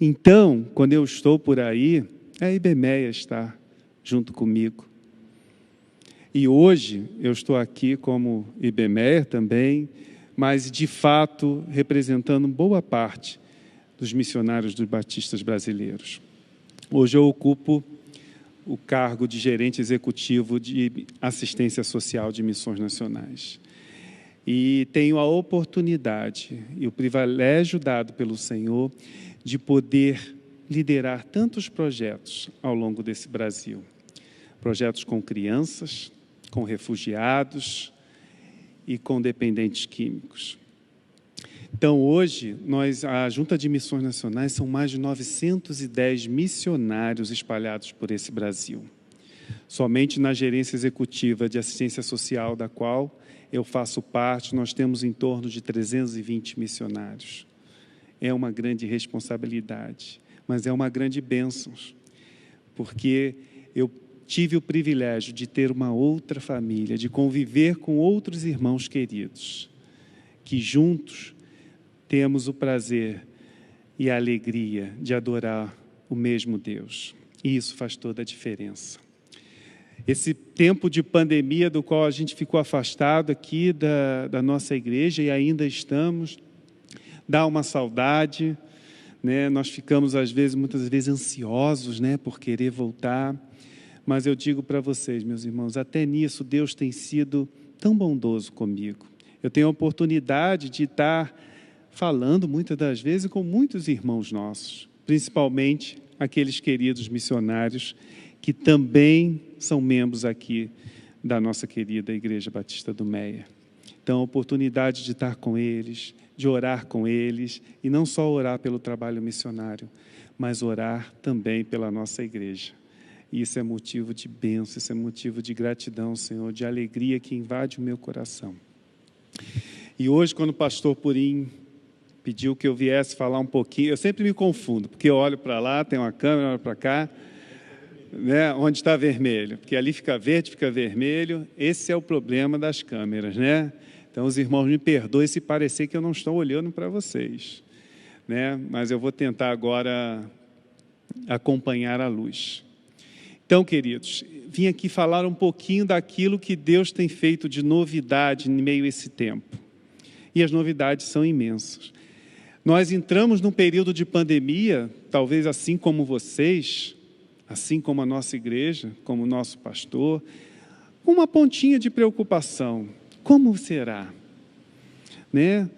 Então, quando eu estou por aí, a IBMEA está junto comigo. E hoje eu estou aqui como IBMEA também, mas de fato representando boa parte dos missionários dos batistas brasileiros. Hoje eu ocupo o cargo de gerente executivo de assistência social de missões nacionais. E tenho a oportunidade e o privilégio dado pelo Senhor de poder liderar tantos projetos ao longo desse Brasil. Projetos com crianças, com refugiados e com dependentes químicos. Então, hoje, a Junta de Missões Nacionais são mais de 910 missionários espalhados por esse Brasil. Somente na gerência executiva de assistência social, da qual eu faço parte, nós temos em torno de 320 missionários. É uma grande responsabilidade, mas é uma grande bênção, porque eu tive o privilégio de ter uma outra família, de conviver com outros irmãos queridos, que juntos temos o prazer e a alegria de adorar o mesmo Deus. E isso faz toda a diferença. Esse tempo de pandemia do qual a gente ficou afastado aqui da nossa igreja e ainda estamos, dá uma saudade, né? Nós ficamos, muitas vezes, ansiosos, né, por querer voltar. Mas eu digo para vocês, meus irmãos, até nisso Deus tem sido tão bondoso comigo. Eu tenho a oportunidade de estar falando muitas das vezes com muitos irmãos nossos, principalmente aqueles queridos missionários que também são membros aqui da nossa querida Igreja Batista do Meia. Então, a oportunidade de estar com eles, de orar com eles, e não só orar pelo trabalho missionário, mas orar também pela nossa igreja. E isso é motivo de bênção, isso é motivo de gratidão, Senhor, de alegria que invade o meu coração. E hoje, quando o pastor Purim pediu que eu viesse falar um pouquinho, eu sempre me confundo, porque eu olho para lá, tem uma câmera, eu olho para cá, né, onde está vermelho, porque ali fica verde, fica vermelho. Esse é o problema das câmeras, né? Então, os irmãos me perdoem se parecer que eu não estou olhando para vocês, né? Mas eu vou tentar agora acompanhar a luz. Então, queridos, vim aqui falar um pouquinho daquilo que Deus tem feito de novidade em meio a esse tempo. E as novidades são imensas. Nós entramos num período de pandemia, talvez assim como vocês, assim como a nossa igreja, como o nosso pastor, com uma pontinha de preocupação. Como será? Né?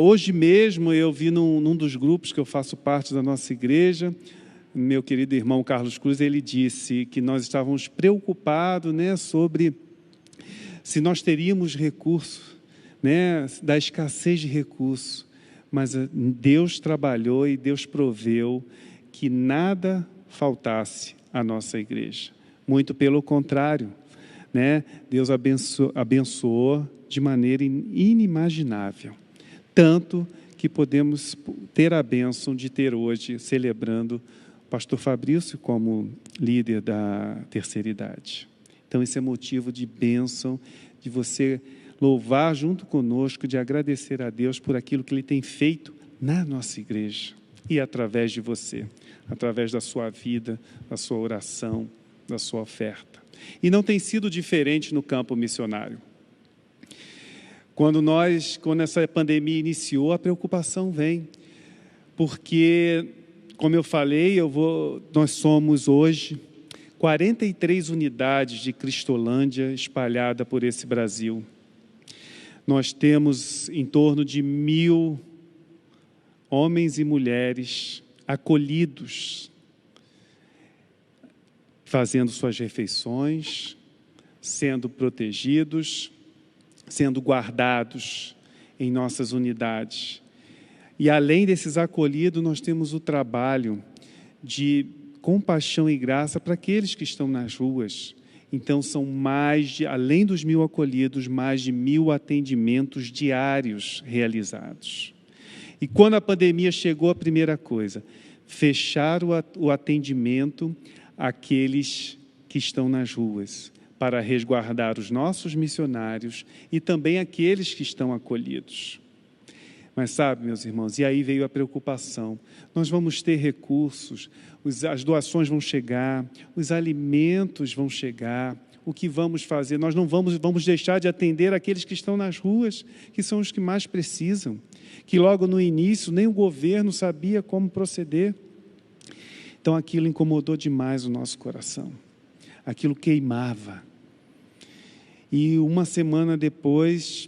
Hoje mesmo eu vi num dos grupos que eu faço parte da nossa igreja, meu querido irmão Carlos Cruz, ele disse que nós estávamos preocupados, né, sobre se nós teríamos recursos, né, da escassez de recursos, mas Deus trabalhou e Deus proveu que nada faltasse à nossa igreja. Muito pelo contrário, né? Deus abençoou de maneira inimaginável. Tanto que podemos ter a bênção de ter hoje, celebrando o pastor Fabrício como líder da terceira idade. Então, esse é motivo de bênção, de você louvar junto conosco, de agradecer a Deus por aquilo que Ele tem feito na nossa igreja e através de você, através da sua vida, da sua oração, da sua oferta. E não tem sido diferente no campo missionário. Quando essa pandemia iniciou, a preocupação vem, porque, como eu falei, nós somos hoje 43 unidades de Cristolândia espalhada por esse Brasil. Nós temos em torno de 1.000 homens e mulheres acolhidos, fazendo suas refeições, sendo protegidos, sendo guardados em nossas unidades. E além desses acolhidos, nós temos o trabalho de compaixão e graça para aqueles que estão nas ruas. Então, são além dos 1.000 acolhidos, mais de 1.000 atendimentos diários realizados. E quando a pandemia chegou, a primeira coisa, fechar o atendimento àqueles que estão nas ruas, para resguardar os nossos missionários e também aqueles que estão acolhidos. Mas sabe, meus irmãos, e aí veio a preocupação. Nós vamos ter recursos, as doações vão chegar, os alimentos vão chegar. O que vamos fazer? Nós não vamos deixar de atender aqueles que estão nas ruas, que são os que mais precisam, que logo no início nem o governo sabia como proceder. Então aquilo incomodou demais o nosso coração. Aquilo queimava. E uma semana depois,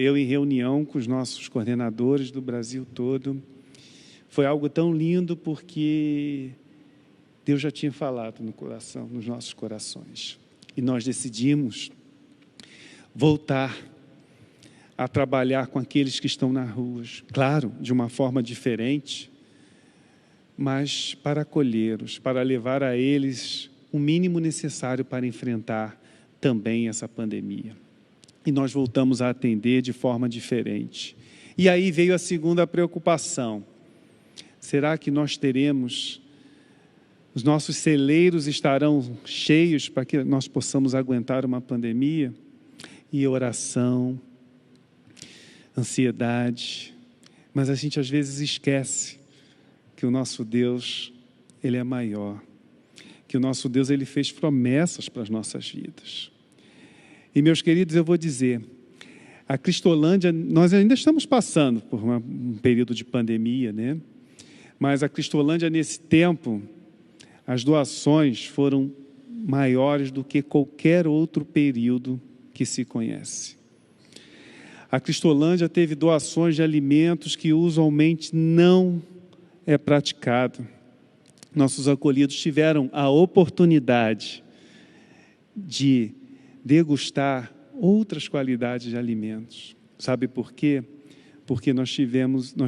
eu em reunião com os nossos coordenadores do Brasil todo, foi algo tão lindo porque Deus já tinha falado no coração, nos nossos corações. E nós decidimos voltar a trabalhar com aqueles que estão nas ruas. Claro, de uma forma diferente, mas para acolhê-los, para levar a eles o mínimo necessário para enfrentar também essa pandemia. E nós voltamos a atender de forma diferente. E aí veio a segunda preocupação. Será que nós teremos, os nossos celeiros estarão cheios para que nós possamos aguentar uma pandemia? E oração, ansiedade. Mas a gente às vezes esquece que o nosso Deus, Ele é maior. Que o nosso Deus, Ele fez promessas para as nossas vidas. E, meus queridos, eu vou dizer, a Cristolândia, nós ainda estamos passando por um período de pandemia, né? Mas a Cristolândia, nesse tempo, as doações foram maiores do que qualquer outro período que se conhece. A Cristolândia teve doações de alimentos que usualmente não é praticado. Nossos acolhidos tiveram a oportunidade de degustar outras qualidades de alimentos. Sabe por quê? Porque nós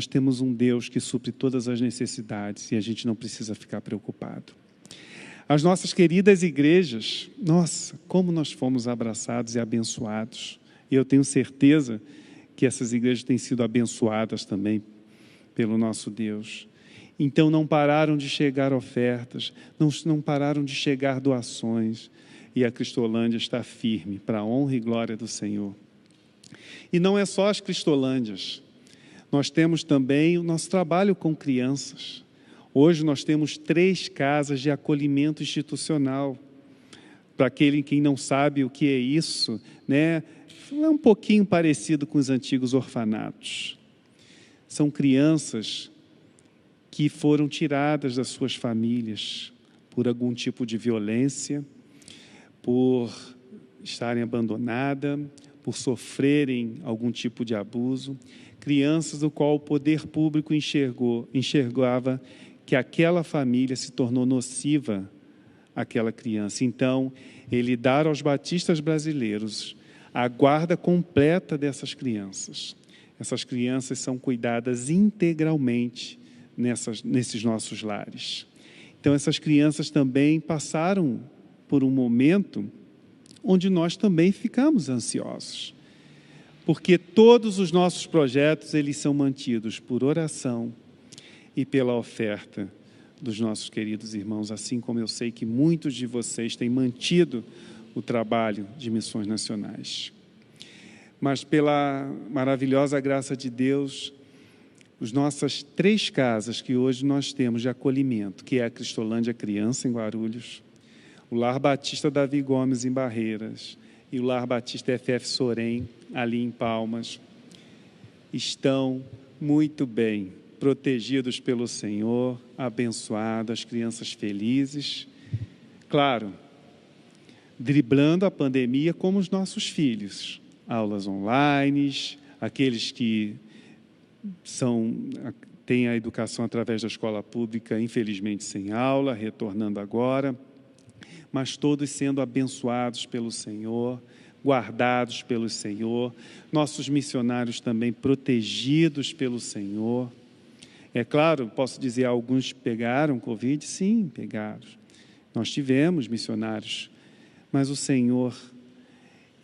temos um Deus que supre todas as necessidades e a gente não precisa ficar preocupado. As nossas queridas igrejas, nossa, como nós fomos abraçados e abençoados. E eu tenho certeza que essas igrejas têm sido abençoadas também pelo nosso Deus. Então não pararam de chegar ofertas, não pararam de chegar doações. E a Cristolândia está firme para a honra e glória do Senhor. E não é só as Cristolândias. Nós temos também o nosso trabalho com crianças. Hoje nós temos 3 casas de acolhimento institucional. Para aquele que não sabe o que é isso, né? É um pouquinho parecido com os antigos orfanatos. São crianças que foram tiradas das suas famílias por algum tipo de violência, por estarem abandonadas, por sofrerem algum tipo de abuso. Crianças do qual o poder público enxergava que aquela família se tornou nociva àquela criança. Então, ele dá aos batistas brasileiros a guarda completa dessas crianças. Essas crianças são cuidadas integralmente nesses nossos lares. Então, essas crianças também passaram por um momento onde nós também ficamos ansiosos, porque todos os nossos projetos, eles são mantidos por oração e pela oferta dos nossos queridos irmãos, assim como eu sei que muitos de vocês têm mantido o trabalho de missões nacionais. Mas pela maravilhosa graça de Deus, as nossas 3 casas que hoje nós temos de acolhimento, que é a Cristolândia Criança, em Guarulhos, o Lar Batista Davi Gomes, em Barreiras, e o Lar Batista FF Sorém, ali em Palmas, estão muito bem protegidos pelo Senhor, abençoados, as crianças felizes. Claro, driblando a pandemia como os nossos filhos. Aulas online, aqueles que têm a educação através da escola pública, infelizmente sem aula, retornando agora, mas todos sendo abençoados pelo Senhor, guardados pelo Senhor, nossos missionários também protegidos pelo Senhor. É claro, posso dizer, alguns pegaram Covid? Sim, pegaram. Nós tivemos missionários, mas o Senhor,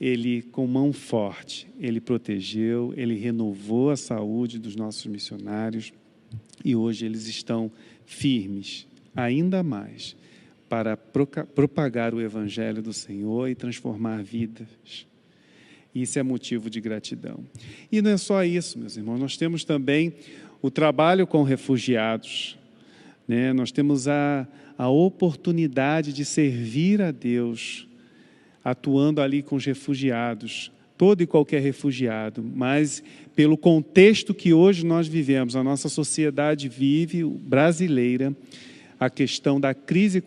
Ele, com mão forte, Ele protegeu, Ele renovou a saúde dos nossos missionários e hoje eles estão firmes, ainda mais, para propagar o Evangelho do Senhor e transformar vidas. Isso é motivo de gratidão. E não é só isso, meus irmãos, nós temos também o trabalho com refugiados, né? Nós temos a oportunidade de servir a Deus, atuando ali com os refugiados, todo e qualquer refugiado, mas pelo contexto que hoje nós vivemos, a nossa sociedade vive, brasileira, a questão da crise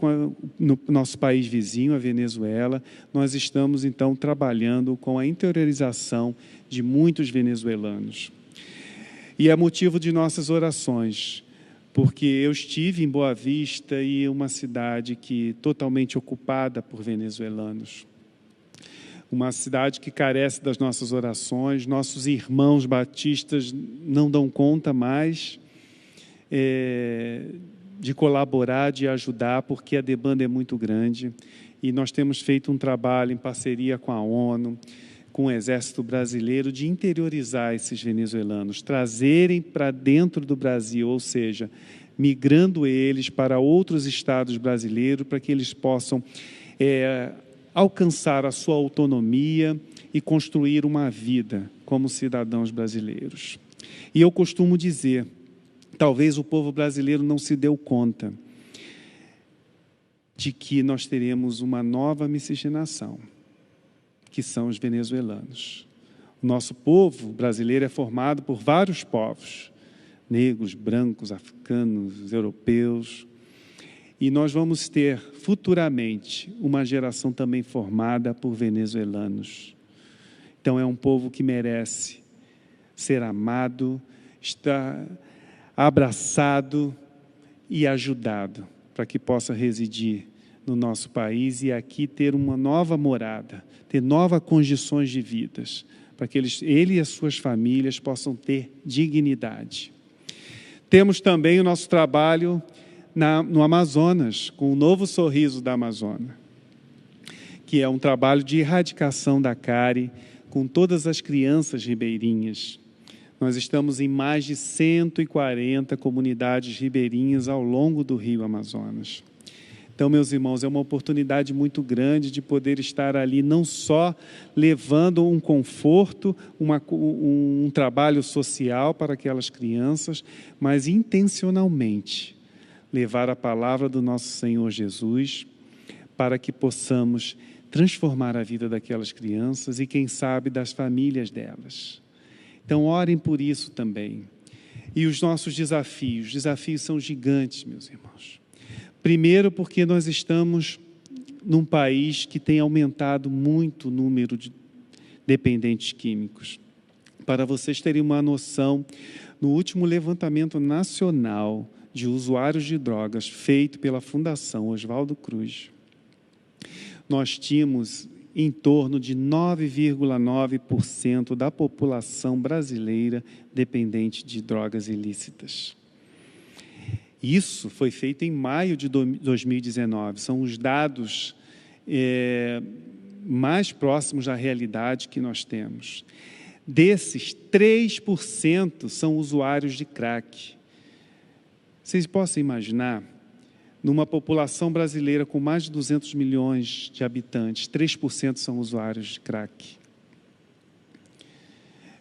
no nosso país vizinho, a Venezuela, nós estamos então trabalhando com a interiorização de muitos venezuelanos. E é motivo de nossas orações, porque eu estive em Boa Vista e uma cidade que totalmente ocupada por venezuelanos. Uma cidade que carece das nossas orações, nossos irmãos batistas não dão conta mais de colaborar, de ajudar, porque a demanda é muito grande. E nós temos feito um trabalho em parceria com a ONU, com o Exército Brasileiro, de interiorizar esses venezuelanos, trazerem para dentro do Brasil, ou seja, migrando eles para outros estados brasileiros, para que eles possam alcançar a sua autonomia e construir uma vida como cidadãos brasileiros. E eu costumo dizer, talvez o povo brasileiro não se deu conta de que nós teremos uma nova miscigenação, que são os venezuelanos. O nosso povo brasileiro é formado por vários povos, negros, brancos, africanos, europeus, e nós vamos ter futuramente uma geração também formada por venezuelanos. Então é um povo que merece ser amado, estar abraçado e ajudado para que possa residir no nosso país e aqui ter uma nova morada, ter novas condições de vidas, para que ele e as suas famílias possam ter dignidade. Temos também o nosso trabalho no Amazonas, com o Novo Sorriso da Amazônia, que é um trabalho de erradicação da cárie com todas as crianças ribeirinhas. Nós estamos em mais de 140 comunidades ribeirinhas ao longo do rio Amazonas. Então, meus irmãos, é uma oportunidade muito grande de poder estar ali, não só levando um conforto, um trabalho social para aquelas crianças, mas intencionalmente levar a palavra do nosso Senhor Jesus para que possamos transformar a vida daquelas crianças e, quem sabe, das famílias delas. Então, orem por isso também. E os nossos desafios são gigantes, meus irmãos. Primeiro, porque nós estamos num país que tem aumentado muito o número de dependentes químicos. Para vocês terem uma noção, no último levantamento nacional de usuários de drogas feito pela Fundação Oswaldo Cruz, nós tínhamos em torno de 9,9% da população brasileira dependente de drogas ilícitas. Isso foi feito em maio de 2019. São os dados mais próximos da realidade que nós temos. Desses, 3% são usuários de crack. Vocês possam imaginar, numa população brasileira com mais de 200 milhões de habitantes, 3% são usuários de crack.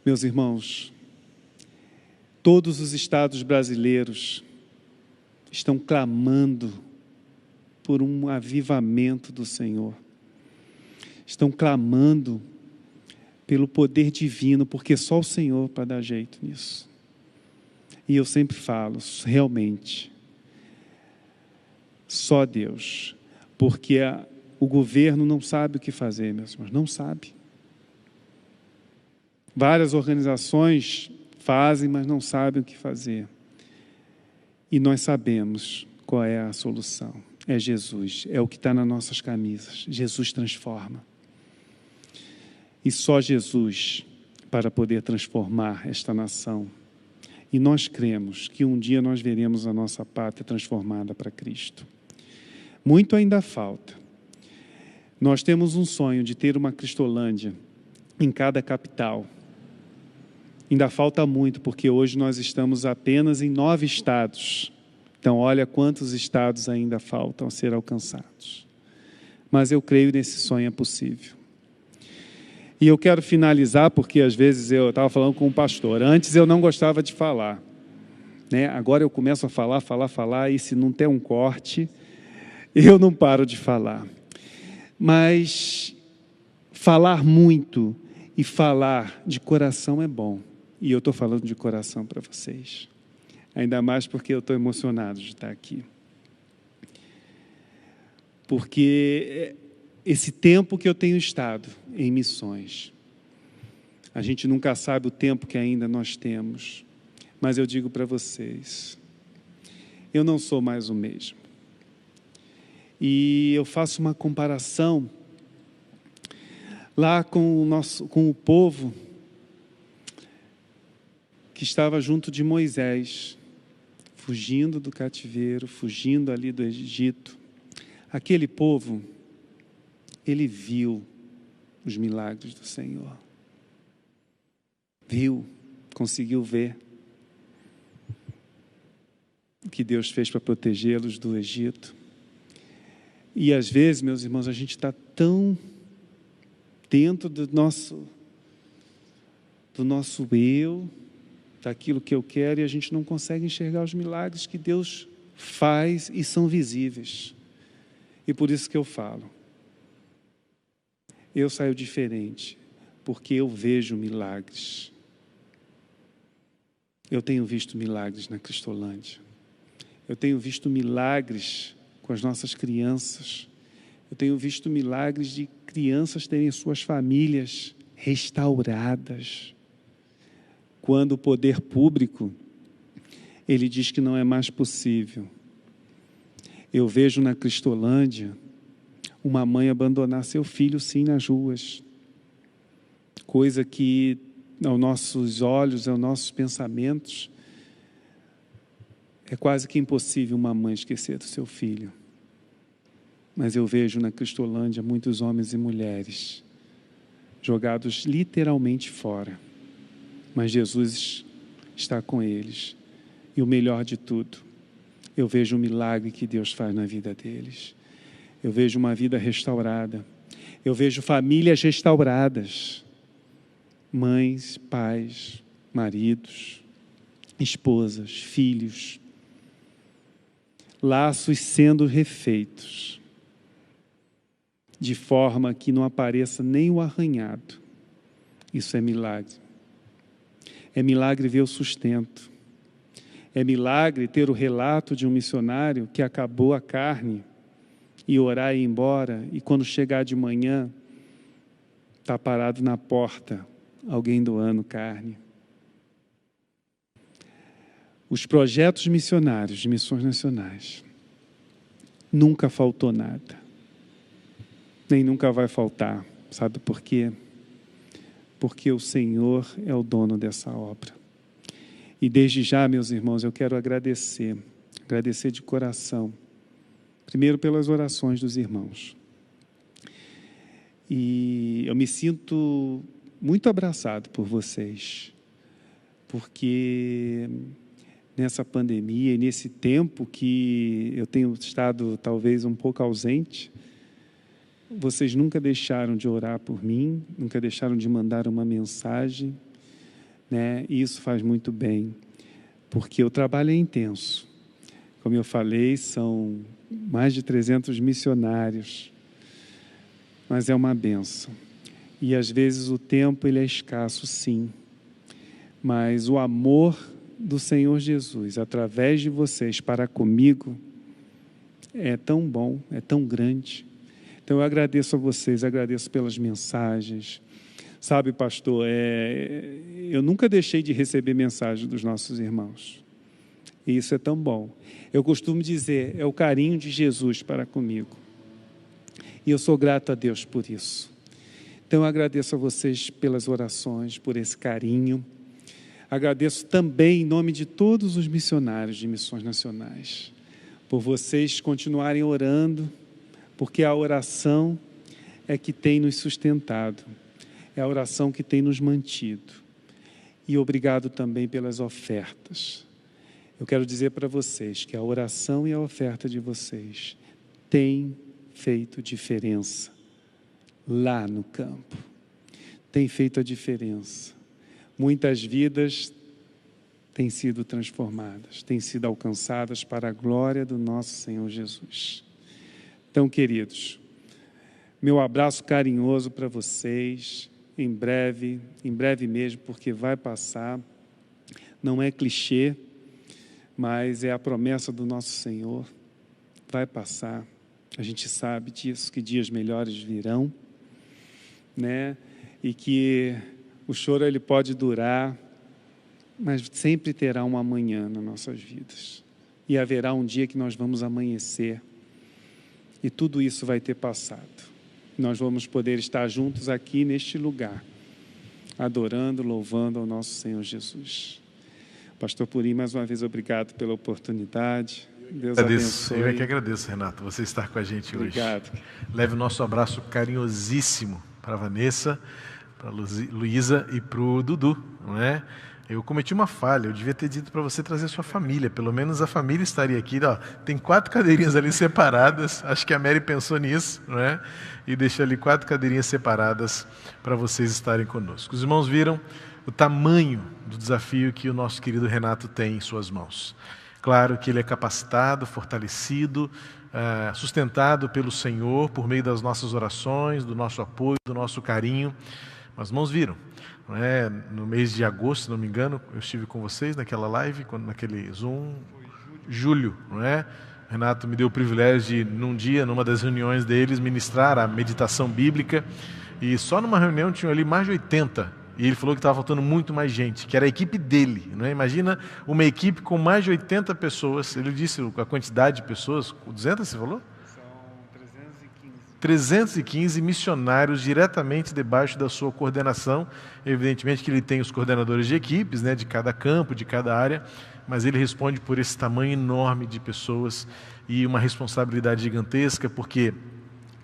Meus irmãos, todos os estados brasileiros estão clamando por um avivamento do Senhor. Estão clamando pelo poder divino, porque só o Senhor para dar jeito nisso. E eu sempre falo, realmente, só Deus, porque o governo não sabe o que fazer, meus irmãos, não sabe. Várias organizações fazem, mas não sabem o que fazer. E nós sabemos qual é a solução. É Jesus, é o que está nas nossas camisas. Jesus transforma. E só Jesus para poder transformar esta nação. E nós cremos que um dia nós veremos a nossa pátria transformada para Cristo. Muito ainda falta. Nós temos um sonho de ter uma Cristolândia em cada capital. Ainda falta muito, porque hoje nós estamos apenas em 9 estados. Então, olha quantos estados ainda faltam a ser alcançados. Mas eu creio nesse sonho é possível. E eu quero finalizar, porque às vezes eu estava falando com um pastor. Antes eu não gostava de falar, né? Agora eu começo a falar, e se não tem um corte, eu não paro de falar. Mas falar muito e falar de coração é bom. E eu estou falando de coração para vocês. Ainda mais porque eu estou emocionado de estar aqui. Porque esse tempo que eu tenho estado em missões, a gente nunca sabe o tempo que ainda nós temos. Mas eu digo para vocês, eu não sou mais o mesmo. E eu faço uma comparação lá com o povo que estava junto de Moisés, fugindo do cativeiro, fugindo ali do Egito. Aquele povo, ele viu os milagres do Senhor. Viu, conseguiu ver o que Deus fez para protegê-los do Egito. E às vezes, meus irmãos, a gente está tão dentro do nosso eu, daquilo que eu quero, e a gente não consegue enxergar os milagres que Deus faz e são visíveis. E por isso que eu falo, eu saio diferente, porque eu vejo milagres. Eu tenho visto milagres na Cristolândia. Eu tenho visto milagres com as nossas crianças. Eu tenho visto milagres de crianças terem suas famílias restauradas. Quando o poder público, ele diz que não é mais possível. Eu vejo na Cristolândia uma mãe abandonar seu filho, sim, nas ruas. Coisa que, aos nossos olhos, aos nossos pensamentos, é quase que impossível uma mãe esquecer do seu filho. Mas eu vejo na Cristolândia muitos homens e mulheres jogados literalmente fora. Mas Jesus está com eles. E o melhor de tudo, eu vejo o milagre que Deus faz na vida deles. Eu vejo uma vida restaurada. Eu vejo famílias restauradas. Mães, pais, maridos, esposas, filhos. Laços sendo refeitos. De forma que não apareça nem o arranhado. Isso é milagre. É milagre ver o sustento. É milagre ter o relato de um missionário que acabou a carne e orar e ir embora, e quando chegar de manhã, está parado na porta, alguém doando carne. Os projetos missionários de missões nacionais, nunca faltou nada. Nem nunca vai faltar. Sabe por quê? Porque o Senhor é o dono dessa obra. E desde já, meus irmãos, eu quero agradecer agradecer de coração. Primeiro pelas orações dos irmãos. E eu me sinto muito abraçado por vocês, porque nessa pandemia e nesse tempo que eu tenho estado talvez um pouco ausente, vocês nunca deixaram de orar por mim, nunca deixaram de mandar uma mensagem, né? E isso faz muito bem, porque o trabalho é intenso. Como eu falei, são mais de 300 missionários, mas é uma bênção. E às vezes o tempo ele é escasso, sim, mas o amor do Senhor Jesus, através de vocês para comigo, é tão bom, é tão grande. Então eu agradeço a vocês, agradeço pelas mensagens. Sabe, pastor, eu nunca deixei de receber mensagens dos nossos irmãos. E isso é tão bom. Eu costumo dizer, é o carinho de Jesus para comigo. E eu sou grato a Deus por isso. Então eu agradeço a vocês pelas orações, por esse carinho. Agradeço também em nome de todos os missionários de missões nacionais, por vocês continuarem orando, porque a oração é que tem nos sustentado, é a oração que tem nos mantido. E obrigado também pelas ofertas. Eu quero dizer para vocês que a oração e a oferta de vocês têm feito diferença lá no campo. Tem feito a diferença. Muitas vidas têm sido transformadas, têm sido alcançadas para a glória do nosso Senhor Jesus. Então, queridos, meu abraço carinhoso para vocês, em breve mesmo, porque vai passar. Não é clichê, mas é a promessa do nosso Senhor. Vai passar. A gente sabe disso, que dias melhores virão, né? E que o choro ele pode durar, mas sempre terá um amanhã nas nossas vidas. E haverá um dia que nós vamos amanhecer. E tudo isso vai ter passado. Nós vamos poder estar juntos aqui neste lugar, adorando, louvando ao nosso Senhor Jesus. Pastor Purim, mais uma vez, obrigado pela oportunidade. Deus abençoe. Eu é que agradeço, Renato, você estar com a gente hoje. Obrigado. Leve o nosso abraço carinhosíssimo para a Vanessa, para a Luísa e para o Dudu, não é? Eu cometi uma falha, eu devia ter dito para você trazer sua família, pelo menos a família estaria aqui. Ó, tem 4 cadeirinhas ali separadas, acho que a Mary pensou nisso, não é? E deixou ali 4 cadeirinhas separadas para vocês estarem conosco. Os irmãos viram o tamanho do desafio que o nosso querido Renato tem em suas mãos. Claro que ele é capacitado, fortalecido, sustentado pelo Senhor por meio das nossas orações, do nosso apoio, do nosso carinho. Mas irmãos viram, não é? No mês de agosto, se não me engano, eu estive com vocês naquela live, naquele Zoom, julho, não é? O Renato me deu o privilégio de, num dia, numa das reuniões deles, ministrar a meditação bíblica, e só numa reunião tinham ali mais de 80, e ele falou que estava faltando muito mais gente, que era a equipe dele, não é? Imagina uma equipe com mais de 80 pessoas, ele disse a quantidade de pessoas, 200 você falou? 315 missionários diretamente debaixo da sua coordenação. Evidentemente que ele tem os coordenadores de equipes, né, de cada campo, de cada área, mas ele responde por esse tamanho enorme de pessoas e uma responsabilidade gigantesca, porque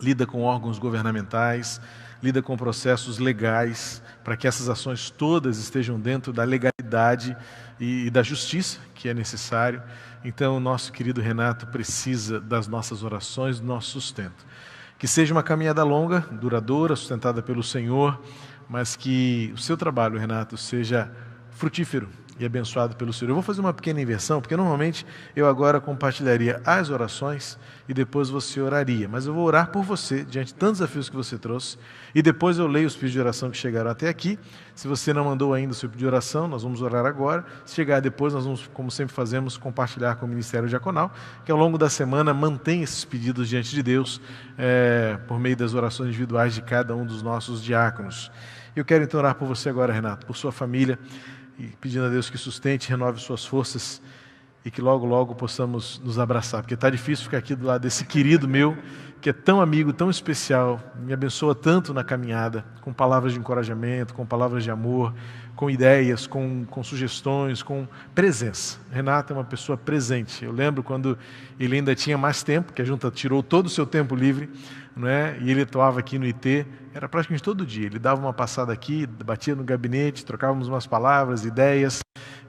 lida com órgãos governamentais, lida com processos legais, para que essas ações todas estejam dentro da legalidade e da justiça que é necessário. Então, o nosso querido Renato precisa das nossas orações, do nosso sustento. Que seja uma caminhada longa, duradoura, sustentada pelo Senhor, mas que o seu trabalho, Renato, seja frutífero e abençoado pelo Senhor. Eu vou fazer uma pequena inversão, porque normalmente eu agora compartilharia as orações e depois você oraria. Mas eu vou orar por você, diante de tantos desafios que você trouxe, e depois eu leio os pedidos de oração que chegaram até aqui. Se você não mandou ainda o seu pedido de oração, nós vamos orar agora. Se chegar depois, nós vamos, como sempre fazemos, compartilhar com o Ministério Diaconal, que ao longo da semana mantém esses pedidos diante de Deus, por meio das orações individuais de cada um dos nossos diáconos. Eu quero então orar por você agora, Renato, por sua família, e pedindo a Deus que sustente, renove suas forças e que logo, logo possamos nos abraçar, porque está difícil ficar aqui do lado desse querido meu, que é tão amigo, tão especial, me abençoa tanto na caminhada, com palavras de encorajamento, com palavras de amor, ideias, com sugestões, com presença. Renato é uma pessoa presente. Eu lembro quando ele ainda tinha mais tempo, que a junta tirou todo o seu tempo livre, não é? E ele atuava aqui no IT, era praticamente todo dia. Ele dava uma passada aqui, batia no gabinete, trocávamos umas palavras, ideias.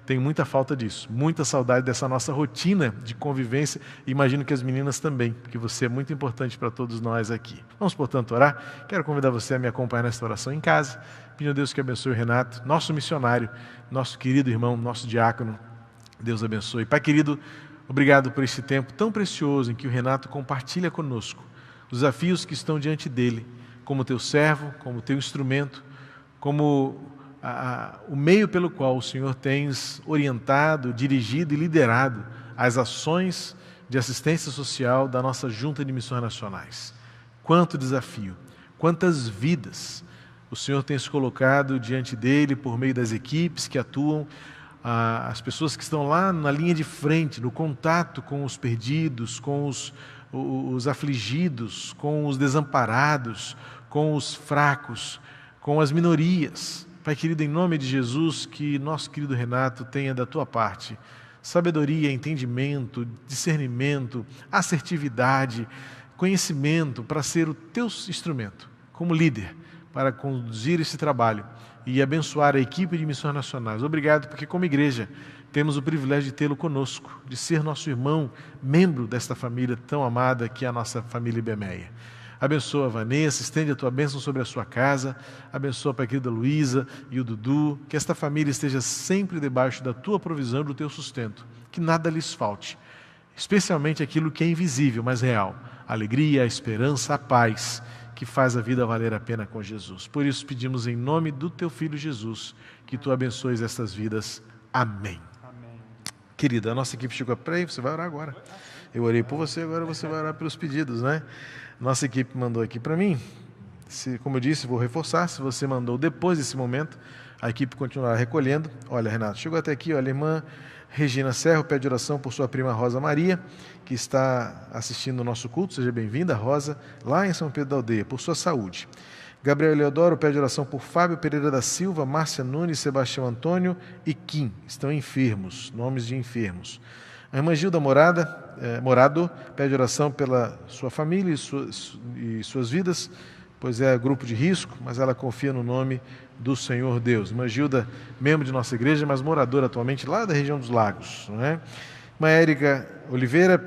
Tenho muita falta disso, muita saudade dessa nossa rotina de convivência. Imagino que as meninas também, porque você é muito importante para todos nós aqui. Vamos, portanto, orar. Quero convidar você a me acompanhar nesta oração em casa. Pedindo a Deus que abençoe o Renato, nosso missionário, nosso querido irmão, nosso diácono. Deus abençoe. Pai querido, obrigado por este tempo tão precioso em que o Renato compartilha conosco os desafios que estão diante dele, como teu servo, como teu instrumento, como o meio pelo qual o Senhor tens orientado, dirigido e liderado as ações de assistência social da nossa Junta de Missões Nacionais. Quanto desafio, quantas vidas o Senhor tem se colocado diante dele por meio das equipes que atuam, as pessoas que estão lá na linha de frente, no contato com os perdidos, com os afligidos, com os desamparados, com os fracos, com as minorias. Pai querido, em nome de Jesus, que nosso querido Renato tenha da tua parte sabedoria, entendimento, discernimento, assertividade, conhecimento para ser o teu instrumento, como líder, para conduzir esse trabalho e abençoar a equipe de missões nacionais. Obrigado, porque como igreja temos o privilégio de tê-lo conosco, de ser nosso irmão, membro desta família tão amada que é a nossa família Ibemeia. Abençoa a Vanessa, estende a tua bênção sobre a sua casa, abençoa a querida Luísa e o Dudu, que esta família esteja sempre debaixo da tua provisão e do teu sustento, que nada lhes falte, especialmente aquilo que é invisível, mas real, a alegria, a esperança, a paz, que faz a vida valer a pena com Jesus. Por isso pedimos em nome do teu Filho Jesus, que tu abençoes estas vidas. Amém. Amém. Querida, a nossa equipe chegou para aí, você vai orar agora. Eu orei por você, agora você vai orar pelos pedidos, né? Nossa equipe mandou aqui para mim. Como eu disse, vou reforçar. Se você mandou depois desse momento, a equipe continuará recolhendo. Olha, Renato, chegou até aqui, olha, a irmã Regina Serro pede oração por sua prima Rosa Maria, que está assistindo o nosso culto. Seja bem-vinda, Rosa, lá em São Pedro da Aldeia, por sua saúde. Gabriel Eleodoro pede oração por Fábio Pereira da Silva, Márcia Nunes, Sebastião Antônio e Kim. Estão enfermos, nomes de enfermos. A irmã Gilda Morado pede oração pela sua família e suas vidas, pois é grupo de risco, mas ela confia no nome do Senhor Deus. Irmã Gilda, membro de nossa igreja, mas moradora atualmente lá da região dos Lagos. Não é? Irmã Érica Oliveira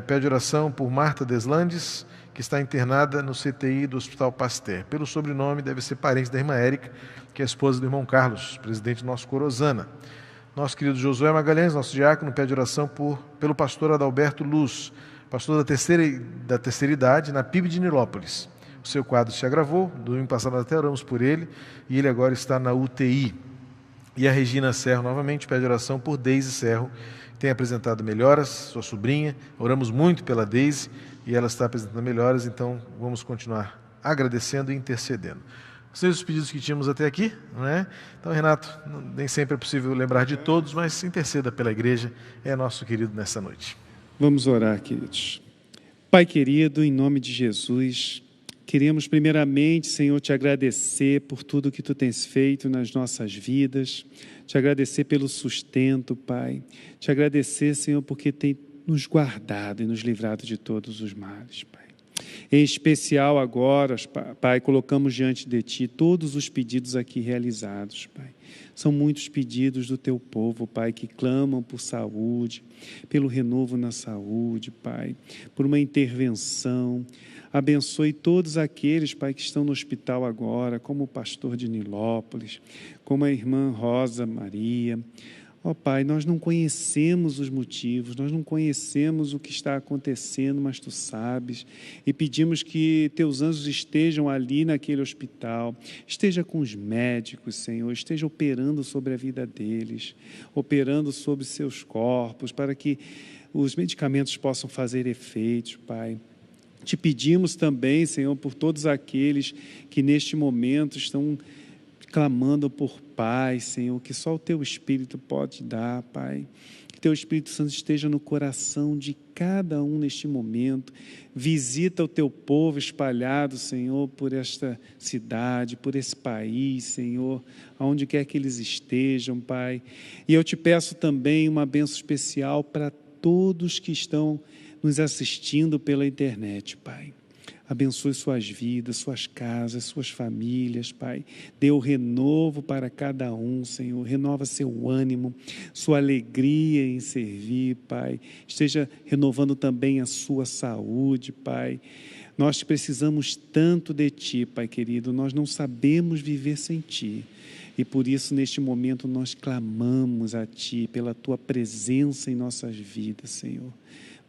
pede oração por Marta Deslandes, que está internada no CTI do Hospital Pasteur. Pelo sobrenome, deve ser parente da irmã Érica, que é a esposa do irmão Carlos, presidente do nosso Corozana. Nosso querido Josué Magalhães, nosso diácono, pede oração pelo pastor Adalberto Luz, pastor da terceira idade, na PIB de Nilópolis. O seu quadro se agravou, domingo passado até oramos por ele, e ele agora está na UTI. E a Regina Serro, novamente, pede oração por Deise Serro, que tem apresentado melhoras, sua sobrinha. Oramos muito pela Deise, e ela está apresentando melhoras, então vamos continuar agradecendo e intercedendo. São os pedidos que tínhamos até aqui, não é? Então, Renato, nem sempre é possível lembrar de todos, mas interceda pela igreja, é nosso querido nessa noite. Vamos orar, queridos. Pai querido, em nome de Jesus, queremos primeiramente, Senhor, te agradecer por tudo que tu tens feito nas nossas vidas, te agradecer pelo sustento, Pai, te agradecer, Senhor, porque tem nos guardado e nos livrado de todos os males, Pai. Em especial agora, Pai, colocamos diante de Ti todos os pedidos aqui realizados, Pai. São muitos pedidos do Teu povo, Pai, que clamam por saúde, pelo renovo na saúde, Pai, por uma intervenção. Abençoe todos aqueles, Pai, que estão no hospital agora, como o pastor de Nilópolis, como a irmã Rosa Maria. Ó Pai, nós não conhecemos os motivos, nós não conhecemos o que está acontecendo, mas Tu sabes, e pedimos que Teus anjos estejam ali naquele hospital, esteja com os médicos, Senhor, esteja operando sobre a vida deles, operando sobre seus corpos, para que os medicamentos possam fazer efeitos, Pai. Te pedimos também, Senhor, por todos aqueles que neste momento estão clamando por paz, Senhor, que só o Teu Espírito pode dar, Pai. Que Teu Espírito Santo esteja no coração de cada um neste momento. Visita o Teu povo espalhado, Senhor, por esta cidade, por esse país, Senhor, aonde quer que eles estejam, Pai. E eu Te peço também uma bênção especial para todos que estão nos assistindo pela internet, Pai. Abençoe suas vidas, suas casas, suas famílias, Pai. Dê o renovo para cada um, Senhor. Renova seu ânimo, sua alegria em servir, Pai. Esteja renovando também a sua saúde, Pai. Nós precisamos tanto de Ti, Pai querido. Nós não sabemos viver sem Ti. E por isso, neste momento, nós clamamos a Ti pela Tua presença em nossas vidas, Senhor.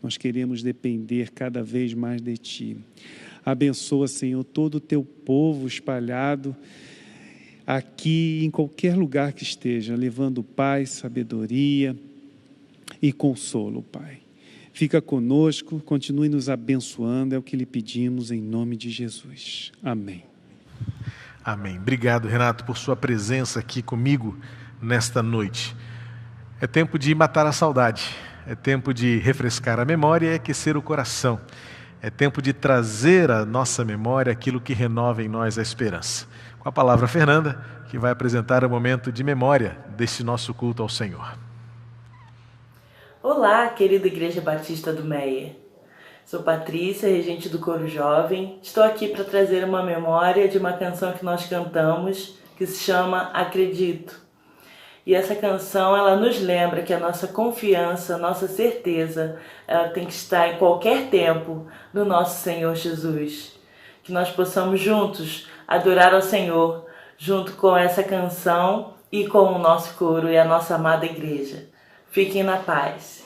Nós queremos depender cada vez mais de Ti. Abençoa, Senhor, todo o Teu povo espalhado aqui, em qualquer lugar que esteja, levando paz, sabedoria e consolo, Pai. Fica conosco, continue nos abençoando, é o que lhe pedimos em nome de Jesus. Amém. Amém. Obrigado, Renato, por sua presença aqui comigo nesta noite. É tempo de matar a saudade, é tempo de refrescar a memória e aquecer o coração. É tempo de trazer à nossa memória aquilo que renova em nós a esperança. Com a palavra, Fernanda, que vai apresentar o momento de memória deste nosso culto ao Senhor. Olá, querida Igreja Batista do Meia. Sou Patrícia, regente do Coro Jovem. Estou aqui para trazer uma memória de uma canção que nós cantamos, que se chama Acredito. E essa canção, ela nos lembra que a nossa confiança, a nossa certeza, ela tem que estar em qualquer tempo no nosso Senhor Jesus. Que nós possamos juntos adorar ao Senhor, junto com essa canção e com o nosso coro e a nossa amada igreja. Fiquem na paz.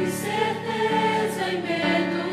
Certeza em medo.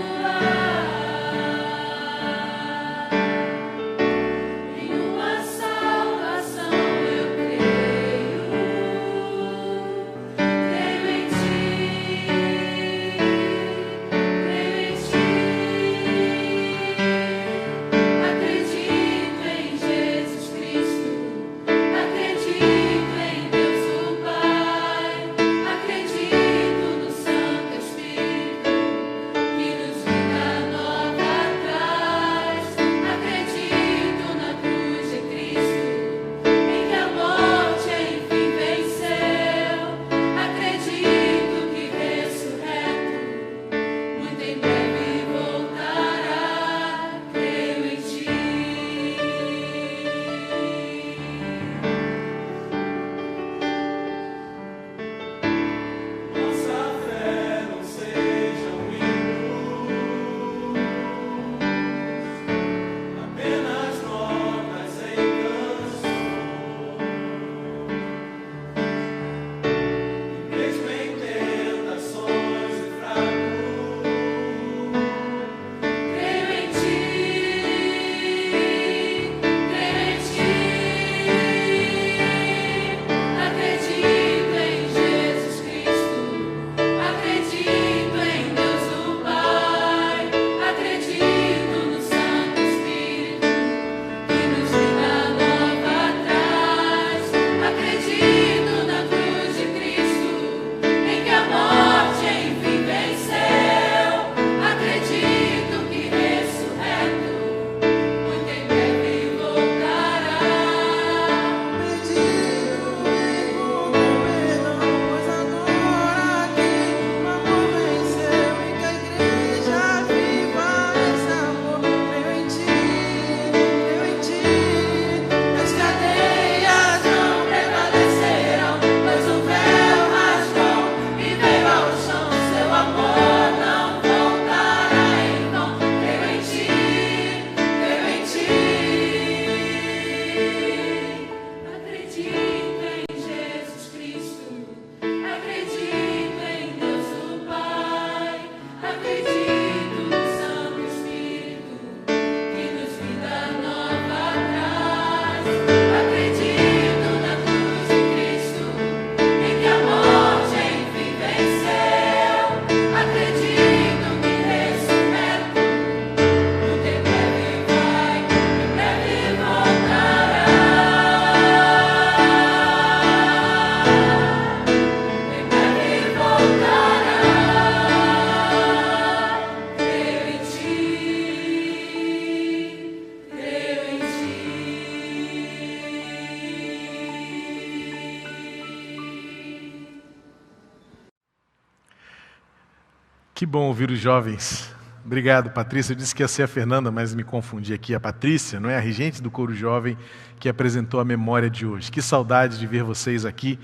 Que bom ouvir os jovens. Obrigado, Patrícia. Eu disse que ia ser a Fernanda, mas me confundi aqui. A Patrícia, não é? A regente do coro jovem que apresentou a memória de hoje. Que saudade de ver vocês aqui.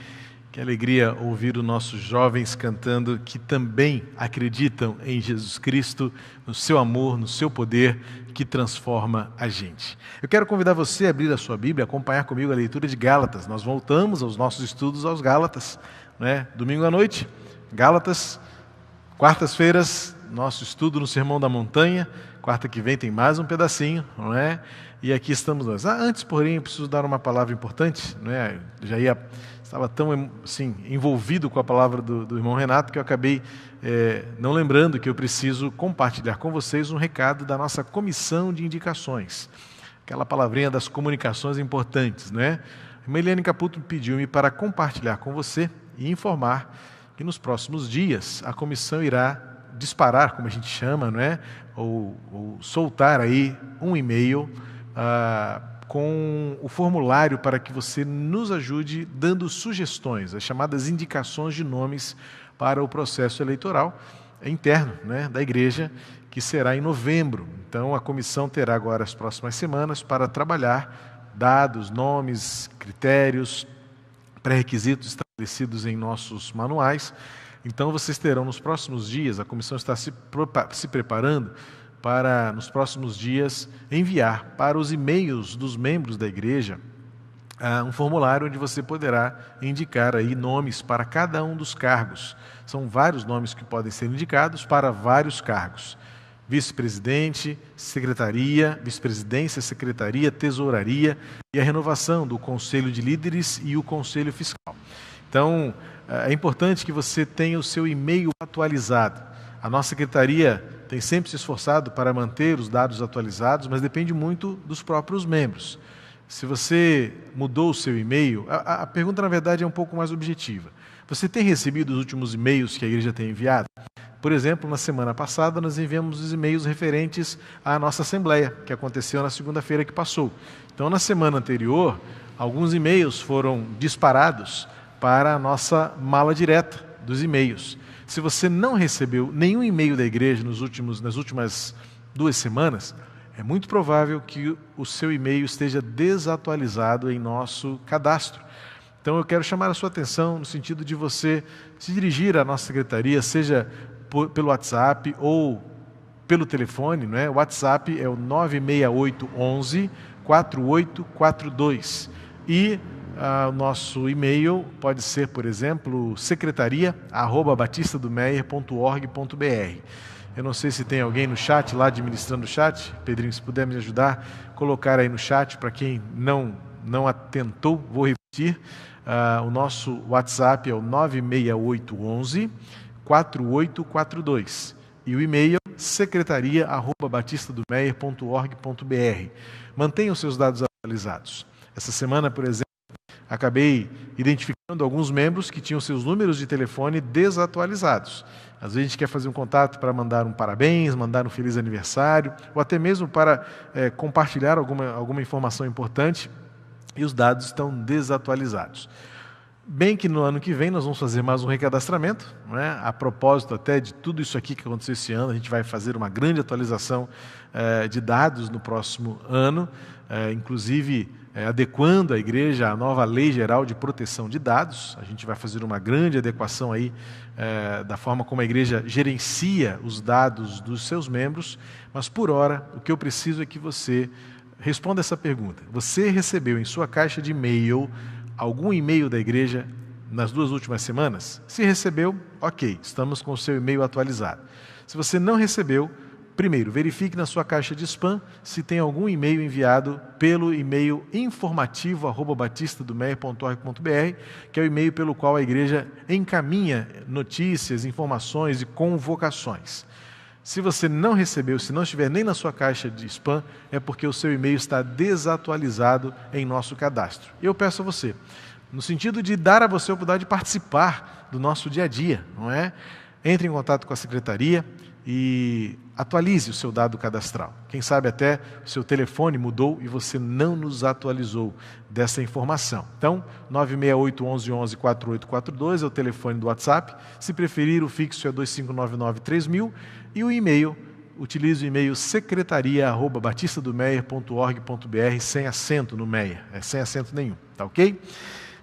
Que alegria ouvir os nossos jovens cantando que também acreditam em Jesus Cristo, no seu amor, no seu poder que transforma a gente. Eu quero convidar você a abrir a sua Bíblia, acompanhar comigo a leitura de Gálatas. Nós voltamos aos nossos estudos aos Gálatas, não é? Domingo à noite, Gálatas, quartas-feiras, nosso estudo no Sermão da Montanha. Quarta que vem tem mais um pedacinho, não é? E aqui estamos nós. Antes, porém, eu preciso dar uma palavra importante, não é? Eu estava tão assim, envolvido com a palavra do irmão Renato que eu acabei não lembrando que eu preciso compartilhar com vocês um recado da nossa comissão de indicações. Aquela palavrinha das comunicações importantes, não é? A irmã Eliane Caputo pediu-me para compartilhar com você e informar que nos próximos dias a comissão irá disparar, como a gente chama, não é? Ou soltar aí um e-mail com o formulário para que você nos ajude dando sugestões, as chamadas indicações de nomes para o processo eleitoral interno, né, da igreja, que será em novembro. Então a comissão terá agora as próximas semanas para trabalhar dados, nomes, critérios, pré-requisitos estabelecidos em nossos manuais. Então vocês terão nos próximos dias, a comissão está se preparando para, nos próximos dias, enviar para os e-mails dos membros da igreja um formulário onde você poderá indicar aí nomes para cada um dos cargos. São vários nomes que podem ser indicados para vários cargos. Vice-presidente, secretaria, vice-presidência, secretaria, tesouraria e a renovação do Conselho de Líderes e o Conselho Fiscal. Então, é importante que você tenha o seu e-mail atualizado. A nossa secretaria tem sempre se esforçado para manter os dados atualizados, mas depende muito dos próprios membros. Se você mudou o seu e-mail, a pergunta, na verdade, é um pouco mais objetiva. Você tem recebido os últimos e-mails que a igreja tem enviado? Por exemplo, na semana passada, nós enviamos os e-mails referentes à nossa assembleia, que aconteceu na segunda-feira que passou. Então, na semana anterior, alguns e-mails foram disparados para a nossa mala direta dos e-mails. Se você não recebeu nenhum e-mail da igreja nas últimas 2 semanas, é muito provável que o seu e-mail esteja desatualizado em nosso cadastro. Então eu quero chamar a sua atenção no sentido de você se dirigir à nossa secretaria, seja pelo WhatsApp ou pelo telefone, não é? O WhatsApp é o 96811 4842 e o nosso e-mail pode ser, por exemplo, secretaria@batistadomeyer.org.br. Eu não sei se tem alguém no chat lá administrando o chat. Pedrinho, se puder me ajudar, colocar aí no chat para quem não atentou, vou repetir. O nosso WhatsApp é o 96811 4842 e o e-mail secretaria@batistadomeyer.org.br. Mantenham os seus dados atualizados. Essa semana, por exemplo, acabei identificando alguns membros que tinham seus números de telefone desatualizados. Às vezes a gente quer fazer um contato para mandar um parabéns, mandar um feliz aniversário, ou até mesmo para compartilhar alguma informação importante, e os dados estão desatualizados. Bem que no ano que vem nós vamos fazer mais um recadastramento, não é? A propósito até de tudo isso aqui que aconteceu esse ano, a gente vai fazer uma grande atualização de dados no próximo ano, inclusive adequando a igreja à nova Lei Geral de Proteção de Dados. A gente vai fazer uma grande adequação aí da forma como a igreja gerencia os dados dos seus membros, mas por hora o que eu preciso é que você responda essa pergunta. Você recebeu em sua caixa de e-mail algum e-mail da igreja nas 2 últimas semanas? Se recebeu, ok, estamos com o seu e-mail atualizado. Se você não recebeu, primeiro, verifique na sua caixa de spam se tem algum e-mail enviado pelo e-mail informativo@batistadomeyer.org.br, que é o e-mail pelo qual a igreja encaminha notícias, informações e convocações. Se você não recebeu, se não estiver nem na sua caixa de spam, é porque o seu e-mail está desatualizado em nosso cadastro. Eu peço a você, no sentido de dar a você a oportunidade de participar do nosso dia a dia, não é? entre em contato com a secretaria e atualize o seu dado cadastral. Quem sabe até o seu telefone mudou e você não nos atualizou dessa informação. Então, 968-11-11-4842 é o telefone do WhatsApp. Se preferir, o fixo é 2599-3000 e o e-mail, utilize o e-mail secretaria@batistadomeyer.org.br sem acento no Meyer, sem acento nenhum, tá ok?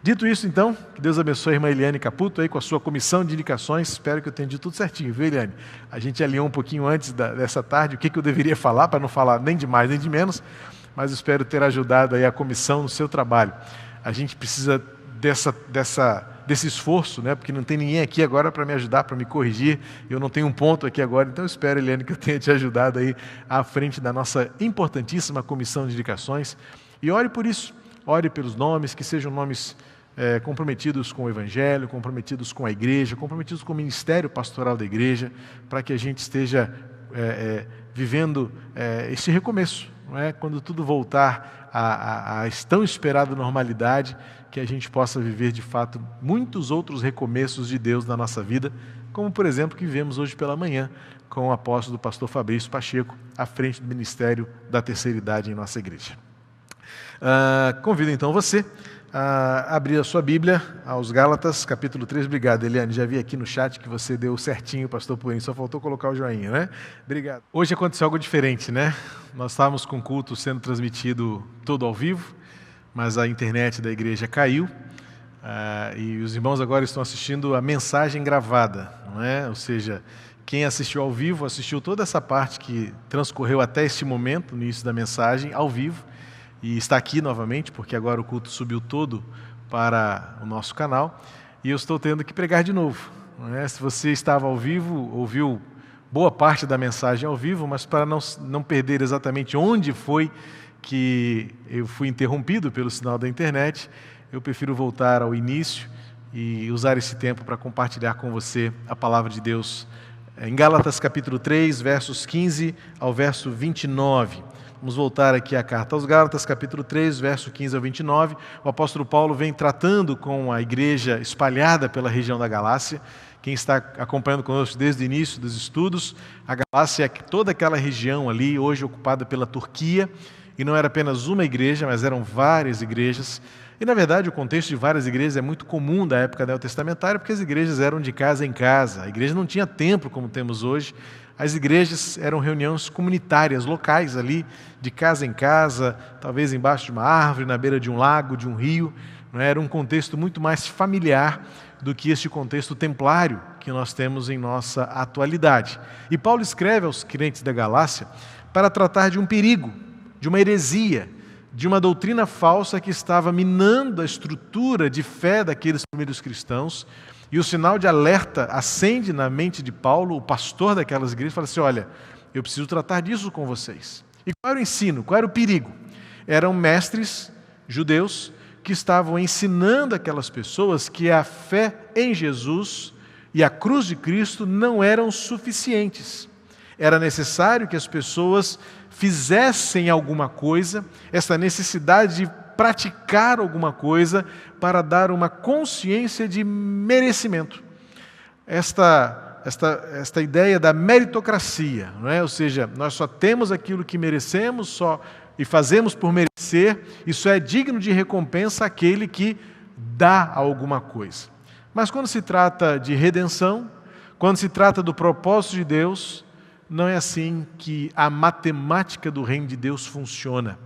Dito isso, então, que Deus abençoe a irmã Eliane Caputo aí com a sua comissão de indicações. Espero que eu tenha dito tudo certinho, viu, Eliane? A gente alinhou um pouquinho antes dessa tarde o que eu deveria falar, para não falar nem de mais nem de menos, mas espero ter ajudado aí a comissão no seu trabalho. A gente precisa desse esforço, né? Porque não tem ninguém aqui agora para me ajudar, para me corrigir. Eu não tenho um ponto aqui agora, então eu espero, Eliane, que eu tenha te ajudado aí à frente da nossa importantíssima comissão de indicações. E ore por isso. Ore pelos nomes, que sejam nomes comprometidos com o Evangelho, comprometidos com a igreja, comprometidos com o ministério pastoral da igreja, para que a gente esteja vivendo esse recomeço, não é? Quando tudo voltar à tão esperada normalidade, que a gente possa viver de fato muitos outros recomeços de Deus na nossa vida, como por exemplo que vivemos hoje pela manhã com o apóstolo pastor Fabrício Pacheco, à frente do Ministério da Terceira Idade em nossa igreja. Convido então você a abrir a sua Bíblia aos Gálatas, capítulo 3. Obrigado, Eliane. Já vi aqui no chat que você deu certinho, pastor Purim, só faltou colocar o joinha, né? Obrigado. Hoje aconteceu algo diferente, né? Nós estávamos com o culto sendo transmitido todo ao vivo, mas a internet da igreja caiu e os irmãos agora estão assistindo a mensagem gravada, não é? Ou seja, quem assistiu ao vivo assistiu toda essa parte que transcorreu até este momento, no início da mensagem, ao vivo, e está aqui novamente, porque agora o culto subiu todo para o nosso canal, e eu estou tendo que pregar de novo, não é? Se você estava ao vivo, ouviu boa parte da mensagem ao vivo, mas para não perder exatamente onde foi que eu fui interrompido pelo sinal da internet, eu prefiro voltar ao início e usar esse tempo para compartilhar com você a palavra de Deus em Gálatas capítulo 3, versos 15 ao verso 29. Vamos voltar aqui à carta aos Gálatas, capítulo 3, verso 15 ao 29. O apóstolo Paulo vem tratando com a igreja espalhada pela região da Galácia. Quem está acompanhando conosco desde o início dos estudos, a Galácia é toda aquela região ali, hoje ocupada pela Turquia, e não era apenas uma igreja, mas eram várias igrejas. E, na verdade, o contexto de várias igrejas é muito comum da época neotestamentária, porque as igrejas eram de casa em casa. A igreja não tinha templo como temos hoje. As igrejas eram reuniões comunitárias, locais ali, de casa em casa, talvez embaixo de uma árvore, na beira de um lago, de um rio. Não é? Era um contexto muito mais familiar do que este contexto templário que nós temos em nossa atualidade. E Paulo escreve aos crentes da Galácia para tratar de um perigo, de uma heresia, de uma doutrina falsa que estava minando a estrutura de fé daqueles primeiros cristãos. E o sinal de alerta acende na mente de Paulo, o pastor daquelas igrejas, fala assim: olha, eu preciso tratar disso com vocês. E qual era o ensino? Qual era o perigo? Eram mestres judeus que estavam ensinando aquelas pessoas que a fé em Jesus e a cruz de Cristo não eram suficientes. Era necessário que as pessoas fizessem alguma coisa, essa necessidade de praticar alguma coisa para dar uma consciência de merecimento. Esta ideia da meritocracia, não é? Ou seja, nós só temos aquilo que merecemos e fazemos por merecer, isso é digno de recompensa aquele que dá alguma coisa. Mas quando se trata de redenção, quando se trata do propósito de Deus, não é assim que a matemática do reino de Deus funciona.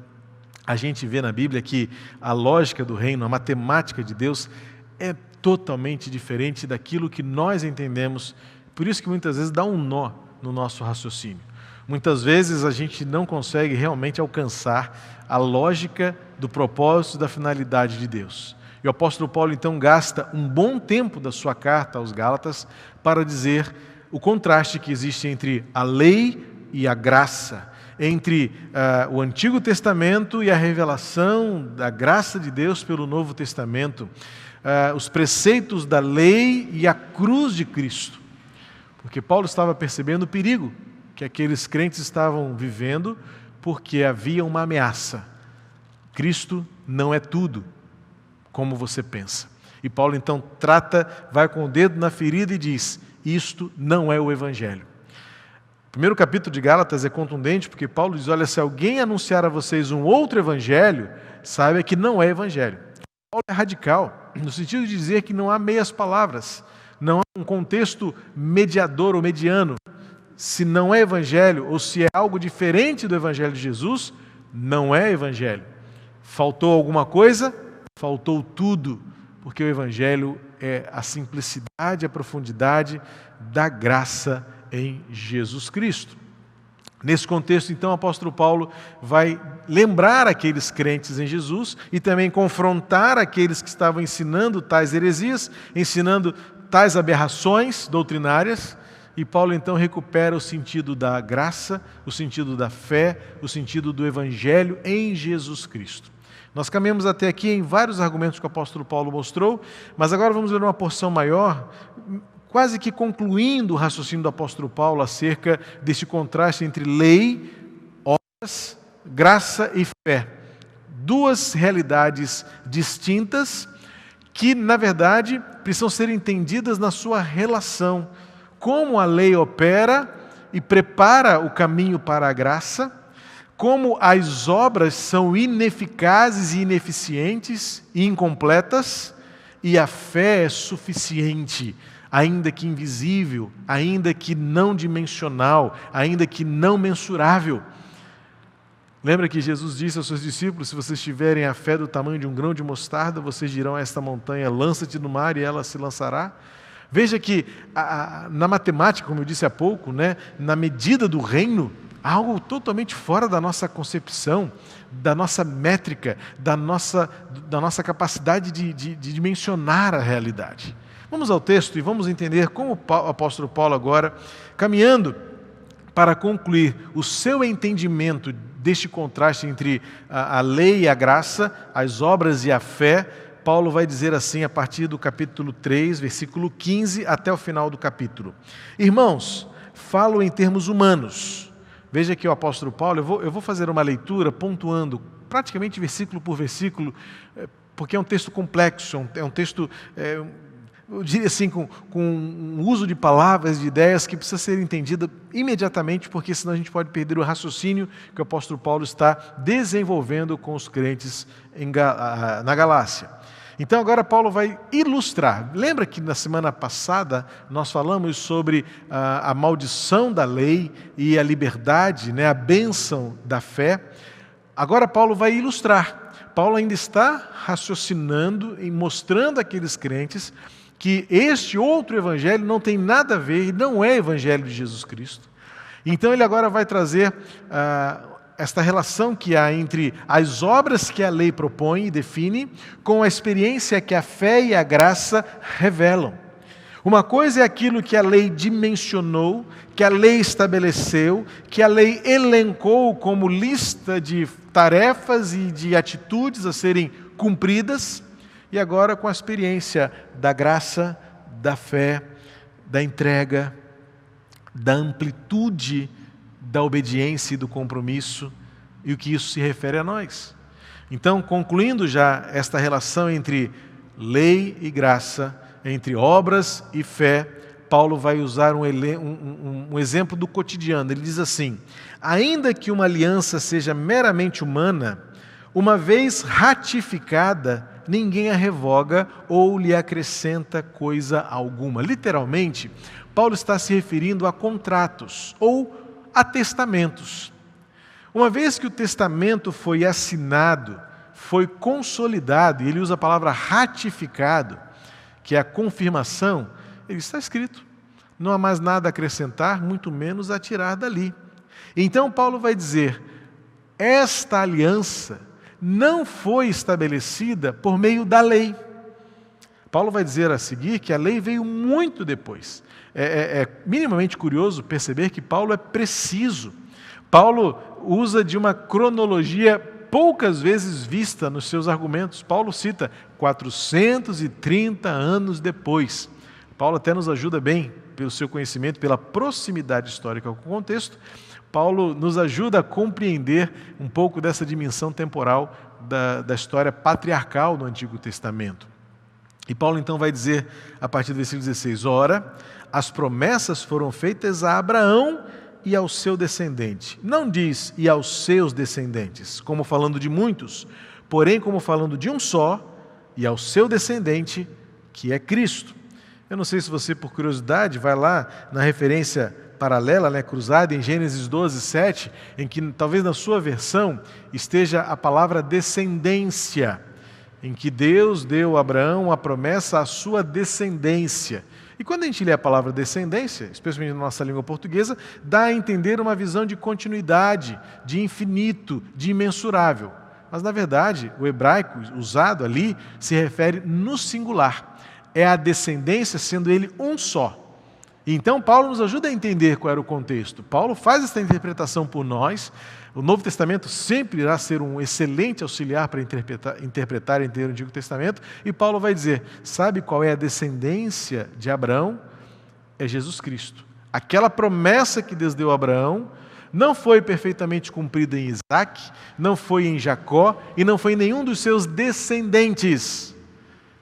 A gente vê na Bíblia que a lógica do reino, a matemática de Deus é totalmente diferente daquilo que nós entendemos. Por isso que muitas vezes dá um nó no nosso raciocínio. Muitas vezes a gente não consegue realmente alcançar a lógica do propósito, da finalidade de Deus. E o apóstolo Paulo então gasta um bom tempo da sua carta aos Gálatas para dizer o contraste que existe entre a lei e a graça, entre o Antigo Testamento e a revelação da graça de Deus pelo Novo Testamento, os preceitos da lei e a cruz de Cristo. Porque Paulo estava percebendo o perigo que aqueles crentes estavam vivendo, porque havia uma ameaça. Cristo não é tudo como você pensa. E Paulo então vai com o dedo na ferida e diz: isto não é o Evangelho. O primeiro capítulo de Gálatas é contundente, porque Paulo diz, olha, se alguém anunciar a vocês um outro Evangelho, saiba que não é Evangelho. Paulo é radical, no sentido de dizer que não há meias palavras, não há um contexto mediador ou mediano. Se não é Evangelho, ou se é algo diferente do Evangelho de Jesus, não é Evangelho. Faltou alguma coisa? Faltou tudo, porque o Evangelho é a simplicidade, a profundidade da graça em Jesus Cristo. Nesse contexto, então, o apóstolo Paulo vai lembrar aqueles crentes em Jesus e também confrontar aqueles que estavam ensinando tais heresias, ensinando tais aberrações doutrinárias, e Paulo então recupera o sentido da graça, o sentido da fé, o sentido do Evangelho em Jesus Cristo. Nós caminhamos até aqui em vários argumentos que o apóstolo Paulo mostrou, mas agora vamos ver uma porção maior, quase que concluindo o raciocínio do apóstolo Paulo acerca desse contraste entre lei, obras, graça e fé. Duas realidades distintas que, na verdade, precisam ser entendidas na sua relação. Como a lei opera e prepara o caminho para a graça, como as obras são ineficazes e ineficientes e incompletas, e a fé é suficiente, ainda que invisível, ainda que não dimensional, ainda que não mensurável. Lembra que Jesus disse aos seus discípulos, se vocês tiverem a fé do tamanho de um grão de mostarda, vocês dirão a esta montanha, lança-te no mar e ela se lançará? Veja que na matemática, como eu disse há pouco, né, na medida do reino, há algo totalmente fora da nossa concepção, da nossa métrica, da nossa capacidade de dimensionar a realidade. Vamos ao texto e vamos entender como o apóstolo Paulo agora, caminhando para concluir o seu entendimento deste contraste entre a lei e a graça, as obras e a fé. Paulo vai dizer assim a partir do capítulo 3, versículo 15 até o final do capítulo. Irmãos, falo em termos humanos. Veja que o apóstolo Paulo, eu vou fazer uma leitura pontuando praticamente versículo por versículo, porque é um texto complexo, é um texto, eu diria assim, com um uso de palavras, de ideias que precisa ser entendida imediatamente, porque senão a gente pode perder o raciocínio que o apóstolo Paulo está desenvolvendo com os crentes na Galácia. Então agora Paulo vai ilustrar. Lembra que na semana passada nós falamos sobre a maldição da lei e a liberdade, né, a bênção da fé? Agora Paulo vai ilustrar. Paulo ainda está raciocinando e mostrando àqueles crentes que este outro evangelho não tem nada a ver e não é evangelho de Jesus Cristo. Então ele agora vai trazer esta relação que há entre as obras que a lei propõe e define com a experiência que a fé e a graça revelam. Uma coisa é aquilo que a lei dimensionou, que a lei estabeleceu, que a lei elencou como lista de tarefas e de atitudes a serem cumpridas, e agora com a experiência da graça, da fé, da entrega, da amplitude da obediência e do compromisso, e o que isso se refere a nós. Então, concluindo já esta relação entre lei e graça, entre obras e fé, Paulo vai usar um exemplo do cotidiano. Ele diz assim: ainda que uma aliança seja meramente humana, uma vez ratificada, ninguém a revoga ou lhe acrescenta coisa alguma. Literalmente, Paulo está se referindo a contratos ou a testamentos. Uma vez que o testamento foi assinado, foi consolidado, e ele usa a palavra ratificado, que é a confirmação, ele está escrito. Não há mais nada a acrescentar, muito menos a tirar dali. Então Paulo vai dizer, esta aliança não foi estabelecida por meio da lei. Paulo vai dizer a seguir que a lei veio muito depois. É minimamente curioso perceber que Paulo é preciso. Paulo usa de uma cronologia poucas vezes vista nos seus argumentos. Paulo cita 430 anos depois. Paulo até nos ajuda bem, pelo seu conhecimento, pela proximidade histórica com o contexto. Paulo nos ajuda a compreender um pouco dessa dimensão temporal da história patriarcal do Antigo Testamento. E Paulo então vai dizer, a partir do versículo 16, ora, as promessas foram feitas a Abraão e ao seu descendente. Não diz e aos seus descendentes, como falando de muitos, porém como falando de um só e ao seu descendente, que é Cristo. Eu não sei se você, por curiosidade, vai lá na referência paralela, cruzada, em Gênesis 12, 7, em que talvez na sua versão esteja a palavra descendência, em que Deus deu a Abraão a promessa à sua descendência. E quando a gente lê a palavra descendência, especialmente na nossa língua portuguesa, dá a entender uma visão de continuidade, de infinito, de imensurável. Mas, na verdade, o hebraico usado ali se refere no singular. É a descendência sendo ele um só. Então, Paulo nos ajuda a entender qual era o contexto. Paulo faz essa interpretação por nós. O Novo Testamento sempre irá ser um excelente auxiliar para interpretar e entender o Antigo Testamento. E Paulo vai dizer, sabe qual é a descendência de Abraão? É Jesus Cristo. Aquela promessa que Deus deu a Abraão não foi perfeitamente cumprida em Isaac, não foi em Jacó e não foi em nenhum dos seus descendentes,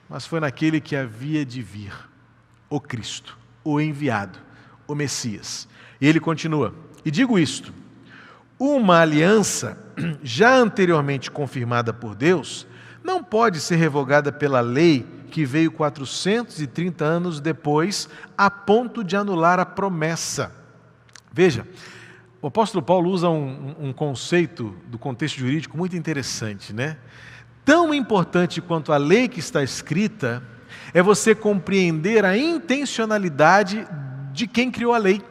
mas foi naquele que havia de vir, o Cristo, o enviado, o Messias. E ele continua, e digo isto, uma aliança já anteriormente confirmada por Deus não pode ser revogada pela lei que veio 430 anos depois, a ponto de anular a promessa. Veja, o apóstolo Paulo usa um conceito do contexto jurídico muito interessante, né? Tão importante quanto a lei que está escrita é você compreender a intencionalidade de quem criou a lei.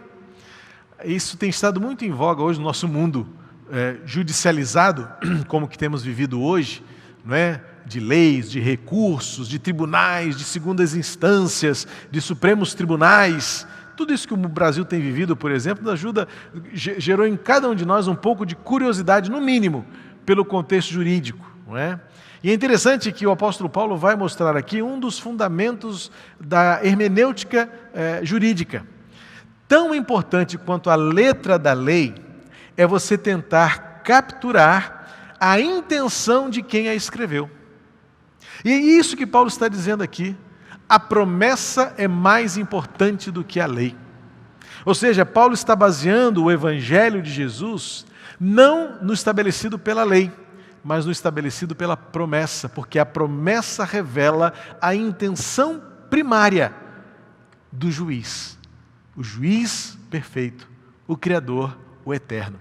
Isso tem estado muito em voga hoje no nosso mundo judicializado, como que temos vivido hoje, não é? De leis, de recursos, de tribunais, de segundas instâncias, de supremos tribunais. Tudo isso que o Brasil tem vivido, por exemplo, gerou em cada um de nós um pouco de curiosidade, no mínimo, pelo contexto jurídico, não é? E é interessante que o apóstolo Paulo vai mostrar aqui um dos fundamentos da hermenêutica jurídica. Tão importante quanto a letra da lei é você tentar capturar a intenção de quem a escreveu. E é isso que Paulo está dizendo aqui. A promessa é mais importante do que a lei. Ou seja, Paulo está baseando o evangelho de Jesus não no estabelecido pela lei, mas no estabelecido pela promessa, porque a promessa revela a intenção primária do juiz, o juiz perfeito, o Criador, o Eterno.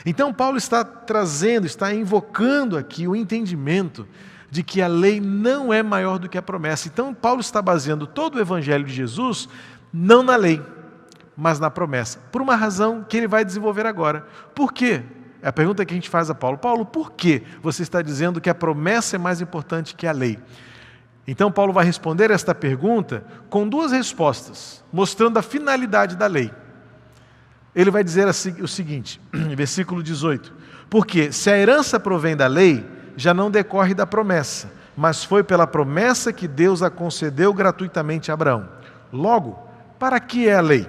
Então Paulo está trazendo, está invocando aqui o entendimento de que a lei não é maior do que a promessa. Então Paulo está baseando todo o evangelho de Jesus não na lei, mas na promessa, por uma razão que ele vai desenvolver agora. Por quê? É a pergunta que a gente faz a Paulo. Paulo, por que você está dizendo que a promessa é mais importante que a lei? Então Paulo vai responder esta pergunta com duas respostas, mostrando a finalidade da lei. Ele vai dizer o seguinte, versículo 18, porque se a herança provém da lei, já não decorre da promessa, mas foi pela promessa que Deus a concedeu gratuitamente a Abraão. Logo, para que é a lei?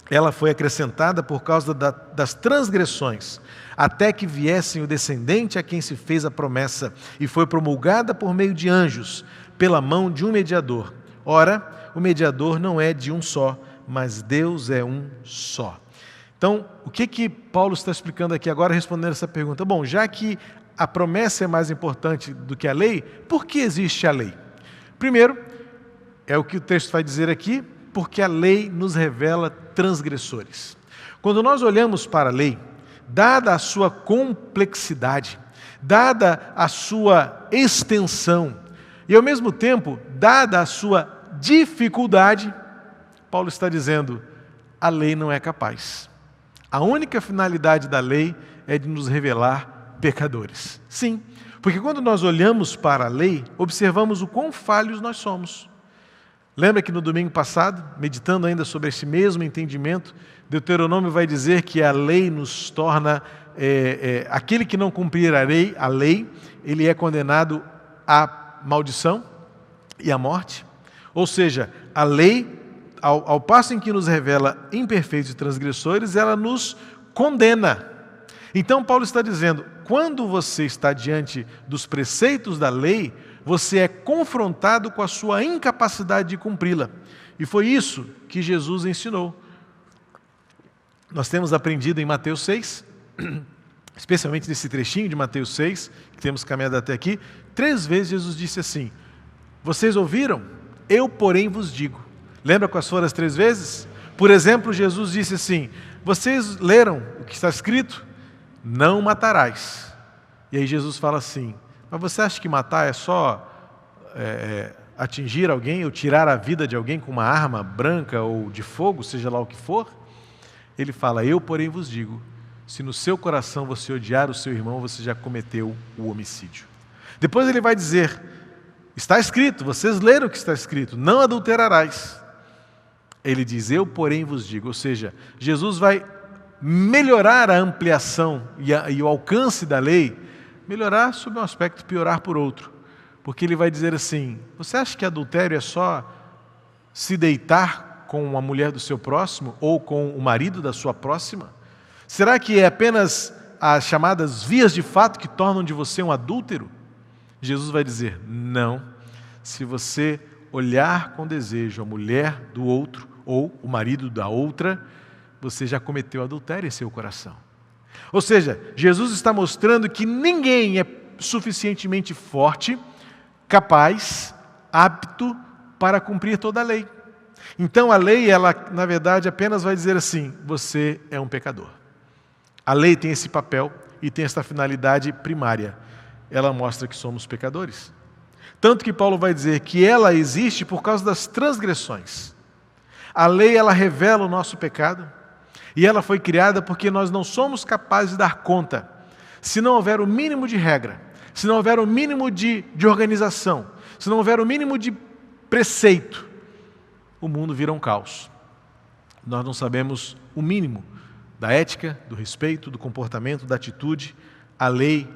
Ela foi acrescentada por causa das transgressões, até que viessem o descendente a quem se fez a promessa, e foi promulgada por meio de anjos, pela mão de um mediador. Ora, o mediador não é de um só, mas Deus é um só. Então, o que Paulo está explicando aqui agora, respondendo essa pergunta? Bom, já que a promessa é mais importante do que a lei, por que existe a lei? Primeiro, é o que o texto vai dizer aqui, porque a lei nos revela transgressores. Quando nós olhamos para a lei, dada a sua complexidade, dada a sua extensão, e ao mesmo tempo, dada a sua dificuldade, Paulo está dizendo, a lei não é capaz. A única finalidade da lei é de nos revelar pecadores. Sim, porque quando nós olhamos para a lei, observamos o quão falhos nós somos. Lembra que no domingo passado, meditando ainda sobre esse mesmo entendimento, Deuteronômio vai dizer que a lei nos torna, aquele que não cumprir a lei, ele é condenado à maldição e à morte. Ou seja, a lei, ao passo em que nos revela imperfeitos e transgressores, ela nos condena. Então Paulo está dizendo, quando você está diante dos preceitos da lei, você é confrontado com a sua incapacidade de cumpri-la. E foi isso que Jesus ensinou. Nós temos aprendido em Mateus 6, especialmente nesse trechinho de Mateus 6, que temos caminhado até aqui, 3 vezes Jesus disse assim: vocês ouviram? Eu, porém, vos digo. Lembra quais foram as 3 vezes? Por exemplo, Jesus disse assim: vocês leram o que está escrito? Não matarás. E aí Jesus fala assim: mas você acha que matar é só atingir alguém ou tirar a vida de alguém com uma arma branca ou de fogo, seja lá o que for? Ele fala: eu, porém, vos digo, se no seu coração você odiar o seu irmão, você já cometeu o homicídio. Depois ele vai dizer: está escrito, vocês leram o que está escrito, não adulterarás. Ele diz: eu, porém, vos digo. Ou seja, Jesus vai melhorar a ampliação e o alcance da lei, melhorar sob um aspecto, piorar por outro. Porque ele vai dizer assim: você acha que adultério é só se deitar com a mulher do seu próximo ou com o marido da sua próxima? Será que é apenas as chamadas vias de fato que tornam de você um adúltero? Jesus vai dizer: não. Se você olhar com desejo a mulher do outro ou o marido da outra, você já cometeu adultério em seu coração. Ou seja, Jesus está mostrando que ninguém é suficientemente forte, capaz, apto para cumprir toda a lei. Então a lei, ela na verdade apenas vai dizer assim: você é um pecador. A lei tem esse papel e tem essa finalidade primária. Ela mostra que somos pecadores. Tanto que Paulo vai dizer que ela existe por causa das transgressões. A lei, ela revela o nosso pecado e ela foi criada porque nós não somos capazes de dar conta. Se não houver o mínimo de regra, se não houver o mínimo de organização, se não houver o mínimo de preceito, o mundo vira um caos. Nós não sabemos o mínimo da ética, do respeito, do comportamento, da atitude. A lei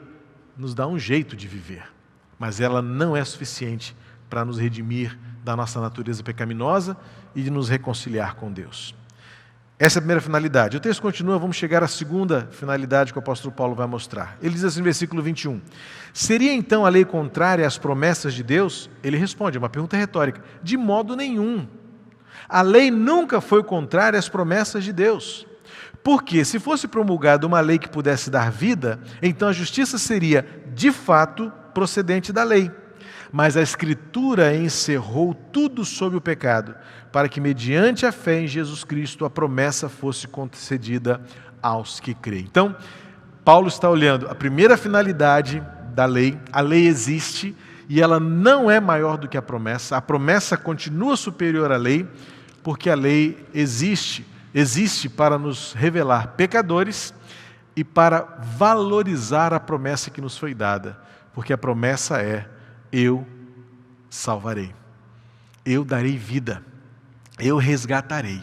nos dá um jeito de viver, mas ela não é suficiente para nos redimir da nossa natureza pecaminosa e de nos reconciliar com Deus. Essa é a primeira finalidade. O texto continua, vamos chegar à segunda finalidade que o apóstolo Paulo vai mostrar. Ele diz assim no versículo 21, seria então a lei contrária às promessas de Deus? Ele responde, é uma pergunta retórica, de modo nenhum. A lei nunca foi contrária às promessas de Deus. Porque se fosse promulgada uma lei que pudesse dar vida, então a justiça seria, de fato, procedente da lei. Mas a Escritura encerrou tudo sobre o pecado, para que, mediante a fé em Jesus Cristo, a promessa fosse concedida aos que creem. Então, Paulo está olhando a primeira finalidade da lei. A lei existe e ela não é maior do que a promessa continua superior à lei, porque a lei existe para nos revelar pecadores e para valorizar a promessa que nos foi dada, porque a promessa é: eu salvarei, eu darei vida, eu resgatarei.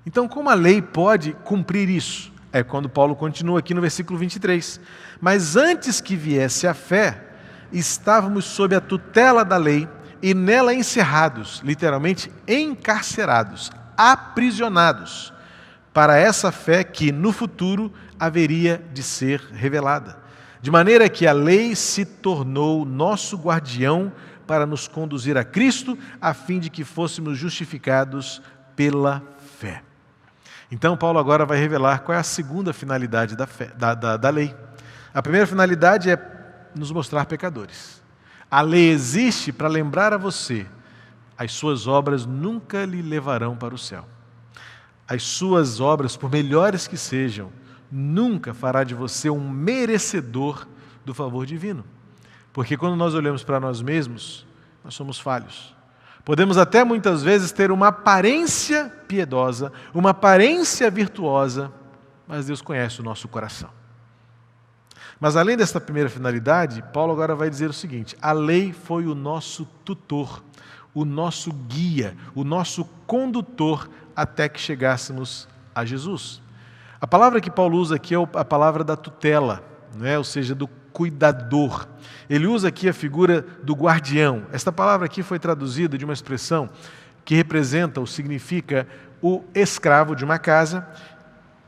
Então, como a lei pode cumprir isso? É quando Paulo continua aqui no versículo 23. Mas antes que viesse a fé, estávamos sob a tutela da lei e nela encerrados, literalmente encarcerados, aprisionados, para essa fé que no futuro haveria de ser revelada. De maneira que a lei se tornou nosso guardião para nos conduzir a Cristo, a fim de que fôssemos justificados pela fé. Então Paulo agora vai revelar qual é a segunda finalidade da lei. A primeira finalidade é nos mostrar pecadores. A lei existe para lembrar a você: as suas obras nunca lhe levarão para o céu. As suas obras, por melhores que sejam, nunca fará de você um merecedor do favor divino. Porque quando nós olhamos para nós mesmos, nós somos falhos. Podemos até muitas vezes ter uma aparência piedosa, uma aparência virtuosa, mas Deus conhece o nosso coração. Mas além dessa primeira finalidade, Paulo agora vai dizer o seguinte: a lei foi o nosso tutor, o nosso guia, o nosso condutor até que chegássemos a Jesus. A palavra que Paulo usa aqui é a palavra da tutela, ou seja, do cuidador. Ele usa aqui a figura do guardião. Esta palavra aqui foi traduzida de uma expressão que representa ou significa o escravo de uma casa,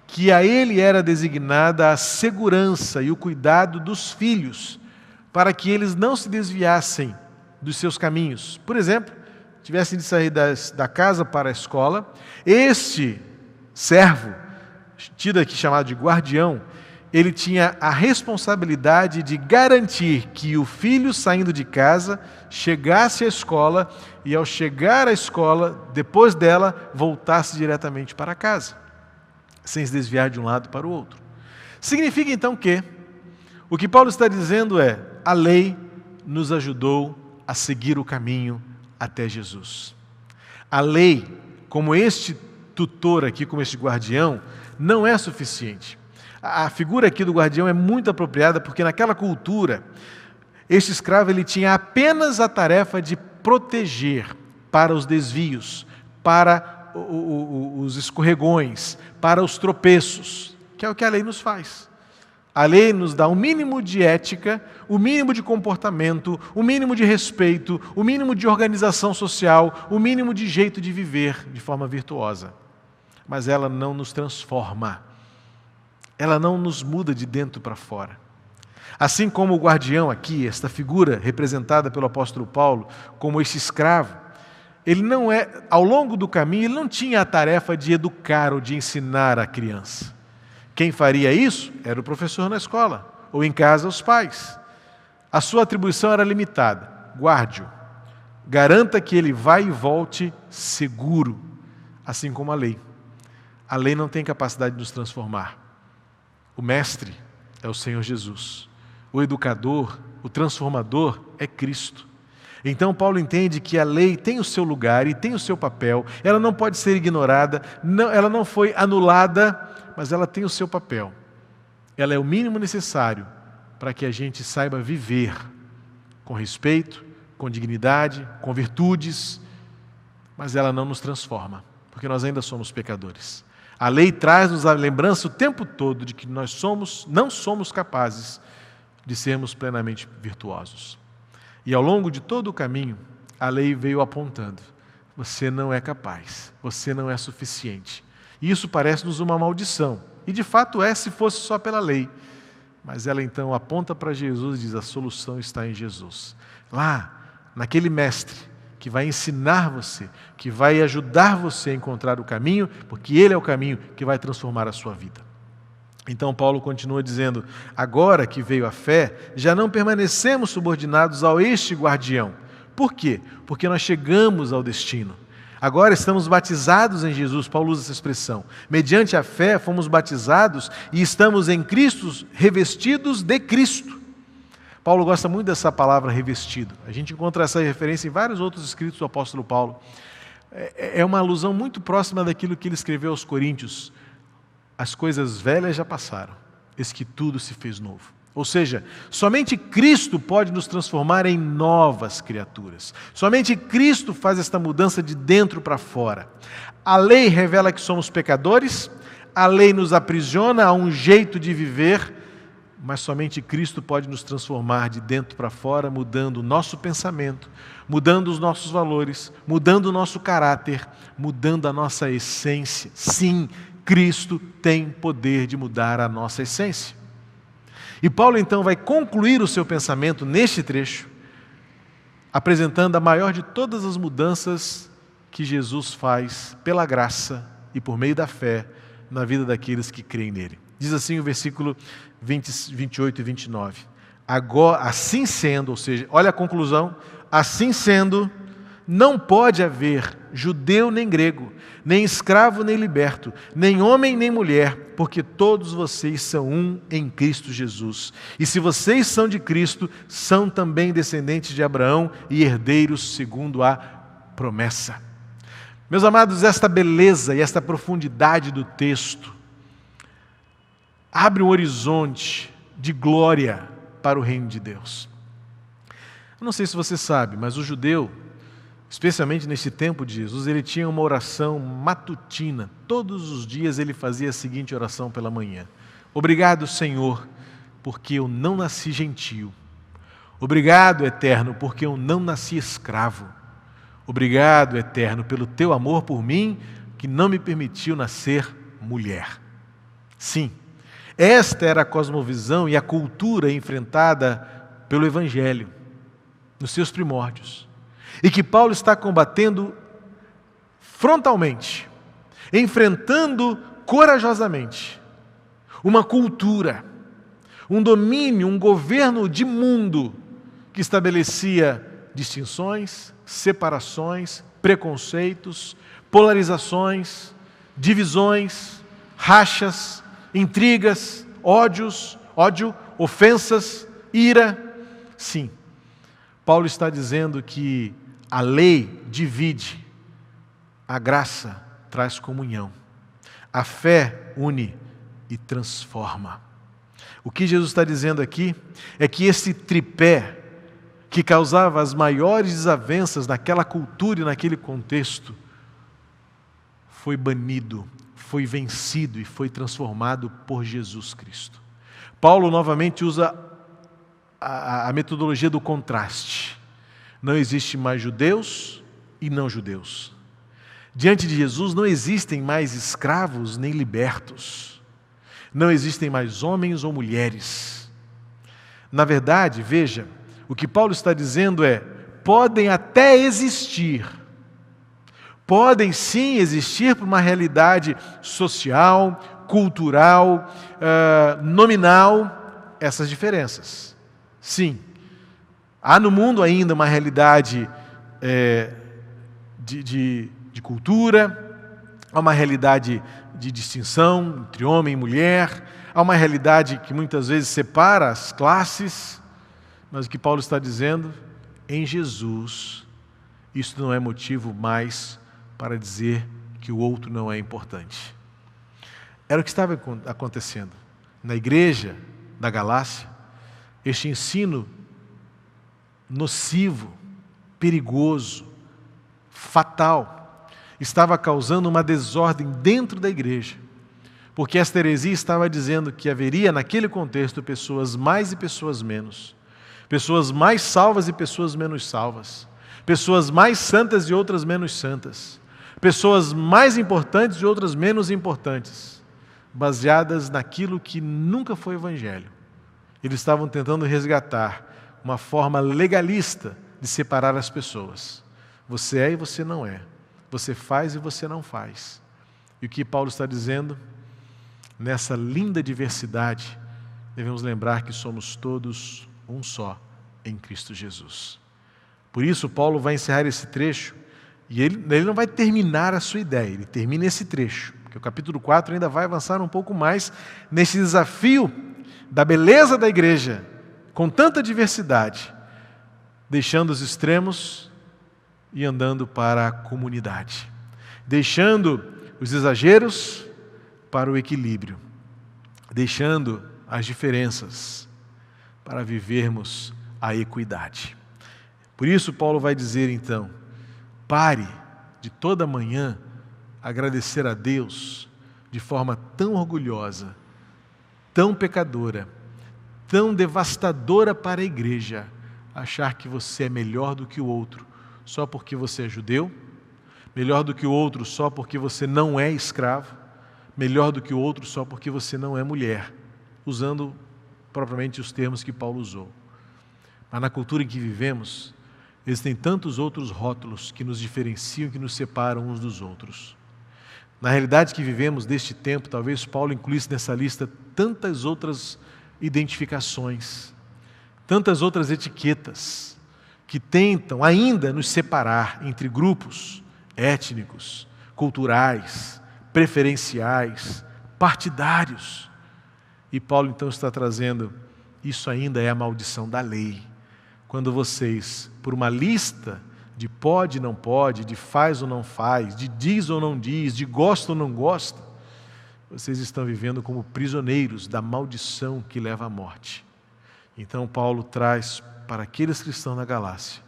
que a ele era designada a segurança e o cuidado dos filhos, para que eles não se desviassem dos seus caminhos. Por exemplo, tivessem de sair da casa para a escola, este servo, tido aqui chamado de guardião, ele tinha a responsabilidade de garantir que o filho, saindo de casa, chegasse à escola e, ao chegar à escola, depois dela, voltasse diretamente para casa, sem se desviar de um lado para o outro. Significa então que o que Paulo está dizendo é: a lei nos ajudou a seguir o caminho até Jesus. A lei, como este tutor aqui, como este guardião, não é suficiente. A figura aqui do guardião é muito apropriada porque naquela cultura, este escravo ele tinha apenas a tarefa de proteger para os desvios, para os escorregões, para os tropeços, que é o que a lei nos faz. A lei nos dá o mínimo de ética, o mínimo de comportamento, o mínimo de respeito, o mínimo de organização social, o mínimo de jeito de viver de forma virtuosa. Mas ela não nos transforma. Ela não nos muda de dentro para fora. Assim como o guardião aqui, esta figura representada pelo apóstolo Paulo como este escravo, ele não é, ao longo do caminho, ele não tinha a tarefa de educar ou de ensinar a criança. Quem faria isso era o professor na escola, ou em casa os pais. A sua atribuição era limitada: guarde-o, garanta que ele vá e volte seguro, assim como a lei. A lei não tem capacidade de nos transformar. O mestre é o Senhor Jesus. O educador, o transformador é Cristo. Então Paulo entende que a lei tem o seu lugar e tem o seu papel. Ela não pode ser ignorada, ela não foi anulada, mas ela tem o seu papel. Ela é o mínimo necessário para que a gente saiba viver com respeito, com dignidade, com virtudes, mas ela não nos transforma, porque nós ainda somos pecadores. A lei traz-nos a lembrança o tempo todo de que nós não somos capazes de sermos plenamente virtuosos. E ao longo de todo o caminho, a lei veio apontando: você não é capaz, você não é suficiente. E isso parece-nos uma maldição. E de fato é, se fosse só pela lei. Mas ela então aponta para Jesus e diz: a solução está em Jesus. Lá, naquele mestre que vai ensinar você, que vai ajudar você a encontrar o caminho, porque ele é o caminho que vai transformar a sua vida. Então Paulo continua dizendo: agora que veio a fé, já não permanecemos subordinados a este guardião. Por quê? Porque nós chegamos ao destino. Agora estamos batizados em Jesus. Paulo usa essa expressão. Mediante a fé fomos batizados e estamos em Cristo, revestidos de Cristo. Paulo gosta muito dessa palavra revestido. A gente encontra essa referência em vários outros escritos do apóstolo Paulo. É uma alusão muito próxima daquilo que ele escreveu aos Coríntios. As coisas velhas já passaram, eis que tudo se fez novo. Ou seja, somente Cristo pode nos transformar em novas criaturas. Somente Cristo faz esta mudança de dentro para fora. A lei revela que somos pecadores, a lei nos aprisiona a um jeito de viver, mas somente Cristo pode nos transformar de dentro para fora, mudando o nosso pensamento, mudando os nossos valores, mudando o nosso caráter, mudando a nossa essência. Sim, Cristo tem poder de mudar a nossa essência. E Paulo então vai concluir o seu pensamento neste trecho, apresentando a maior de todas as mudanças que Jesus faz pela graça e por meio da fé na vida daqueles que creem nele. Diz assim o versículo 28 e 29. Agora, assim sendo, ou seja, olha a conclusão, assim sendo, não pode haver judeu nem grego, nem escravo nem liberto, nem homem nem mulher, porque todos vocês são um em Cristo Jesus. E se vocês são de Cristo, são também descendentes de Abraão e herdeiros segundo a promessa. Meus amados, esta beleza e esta profundidade do texto abre um horizonte de glória para o reino de Deus. Eu não sei se você sabe, mas o judeu, especialmente nesse tempo de Jesus, ele tinha uma oração matutina. Todos os dias ele fazia a seguinte oração pela manhã: obrigado, Senhor, porque eu não nasci gentio. Obrigado, Eterno, porque eu não nasci escravo. Obrigado, Eterno, pelo teu amor por mim, que não me permitiu nascer mulher. Sim, esta era a cosmovisão e a cultura enfrentada pelo Evangelho. nos seus primórdios, e que Paulo está combatendo frontalmente, enfrentando corajosamente uma cultura, um domínio, um governo de mundo que estabelecia distinções, separações, preconceitos, polarizações, divisões, rachas, intrigas, ódio, ofensas, ira. Sim, Paulo está dizendo que a lei divide, a graça traz comunhão, a fé une e transforma. O que Jesus está dizendo aqui é que esse tripé que causava as maiores desavenças naquela cultura e naquele contexto foi banido, foi vencido e foi transformado por Jesus Cristo. Paulo novamente usa a metodologia do contraste. Não existe mais judeus e não judeus. Diante de Jesus não existem mais escravos nem libertos. Não existem mais homens ou mulheres. Na verdade, veja, o que Paulo está dizendo é: podem até existir, podem sim existir por uma realidade social, cultural, nominal, essas diferenças. Sim, há no mundo ainda uma realidade de cultura, há uma realidade de distinção entre homem e mulher, há uma realidade que muitas vezes separa as classes, mas o que Paulo está dizendo, em Jesus, isso não é motivo mais para dizer que o outro não é importante. Era o que estava acontecendo na igreja da Galácia. Este ensino nocivo, perigoso, fatal, estava causando uma desordem dentro da igreja, porque esta heresia estava dizendo que haveria naquele contexto pessoas mais e pessoas menos, pessoas mais salvas e pessoas menos salvas, pessoas mais santas e outras menos santas, pessoas mais importantes e outras menos importantes, baseadas naquilo que nunca foi evangelho. Eles estavam tentando resgatar uma forma legalista de separar as pessoas. Você é e você não é. Você faz e você não faz. E o que Paulo está dizendo? Nessa linda diversidade, devemos lembrar que somos todos um só em Cristo Jesus. Por isso, Paulo vai encerrar esse trecho, e ele não vai terminar a sua ideia, ele termina esse trecho, porque o capítulo 4 ainda vai avançar um pouco mais nesse desafio da beleza da igreja, com tanta diversidade, deixando os extremos e andando para a comunidade, deixando os exageros para o equilíbrio, deixando as diferenças para vivermos a equidade. Por isso Paulo vai dizer então, pare de toda manhã agradecer a Deus de forma tão orgulhosa, tão pecadora, tão devastadora para a igreja, achar que você é melhor do que o outro só porque você é judeu, melhor do que o outro só porque você não é escravo, melhor do que o outro só porque você não é mulher, usando propriamente os termos que Paulo usou. Mas na cultura em que vivemos, existem tantos outros rótulos que nos diferenciam, que nos separam uns dos outros. Na realidade que vivemos deste tempo, talvez Paulo incluísse nessa lista tantas outras identificações, tantas outras etiquetas que tentam ainda nos separar entre grupos étnicos, culturais, preferenciais, partidários. E Paulo então está trazendo, isso ainda é a maldição da lei. Quando vocês, por uma lista de pode e não pode, de faz ou não faz, de diz ou não diz, de gosta ou não gosta, vocês estão vivendo como prisioneiros da maldição que leva à morte. Então Paulo traz para aqueles cristãos na Galácia,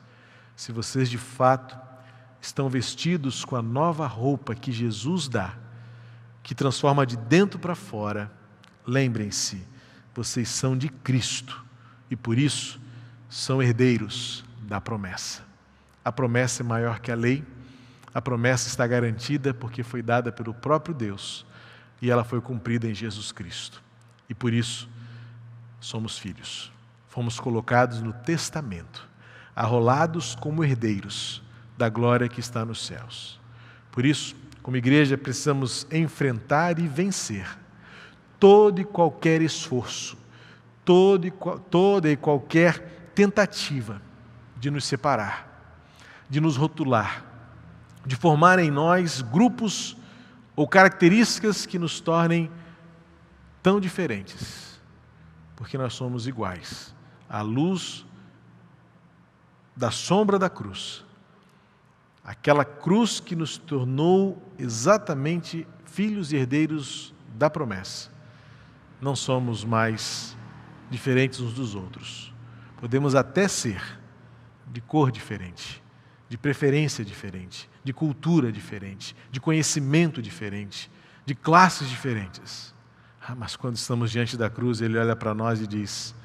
se vocês de fato estão vestidos com a nova roupa que Jesus dá, que transforma de dentro para fora, lembrem-se, vocês são de Cristo e por isso são herdeiros da promessa. A promessa é maior que a lei, a promessa está garantida porque foi dada pelo próprio Deus e ela foi cumprida em Jesus Cristo. E por isso somos filhos, fomos colocados no testamento. arrolados como herdeiros da glória que está nos céus. Por isso, como igreja, precisamos enfrentar e vencer todo e qualquer esforço, toda e qualquer tentativa de nos separar, de nos rotular, de formar em nós grupos ou características que nos tornem tão diferentes, porque nós somos iguais, à luz da sombra da cruz, aquela cruz que nos tornou exatamente filhos e herdeiros da promessa. Não somos mais diferentes uns dos outros. Podemos até ser de cor diferente, de preferência diferente, de cultura diferente, de conhecimento diferente, de classes diferentes. Mas quando estamos diante da cruz, Ele olha para nós e diz: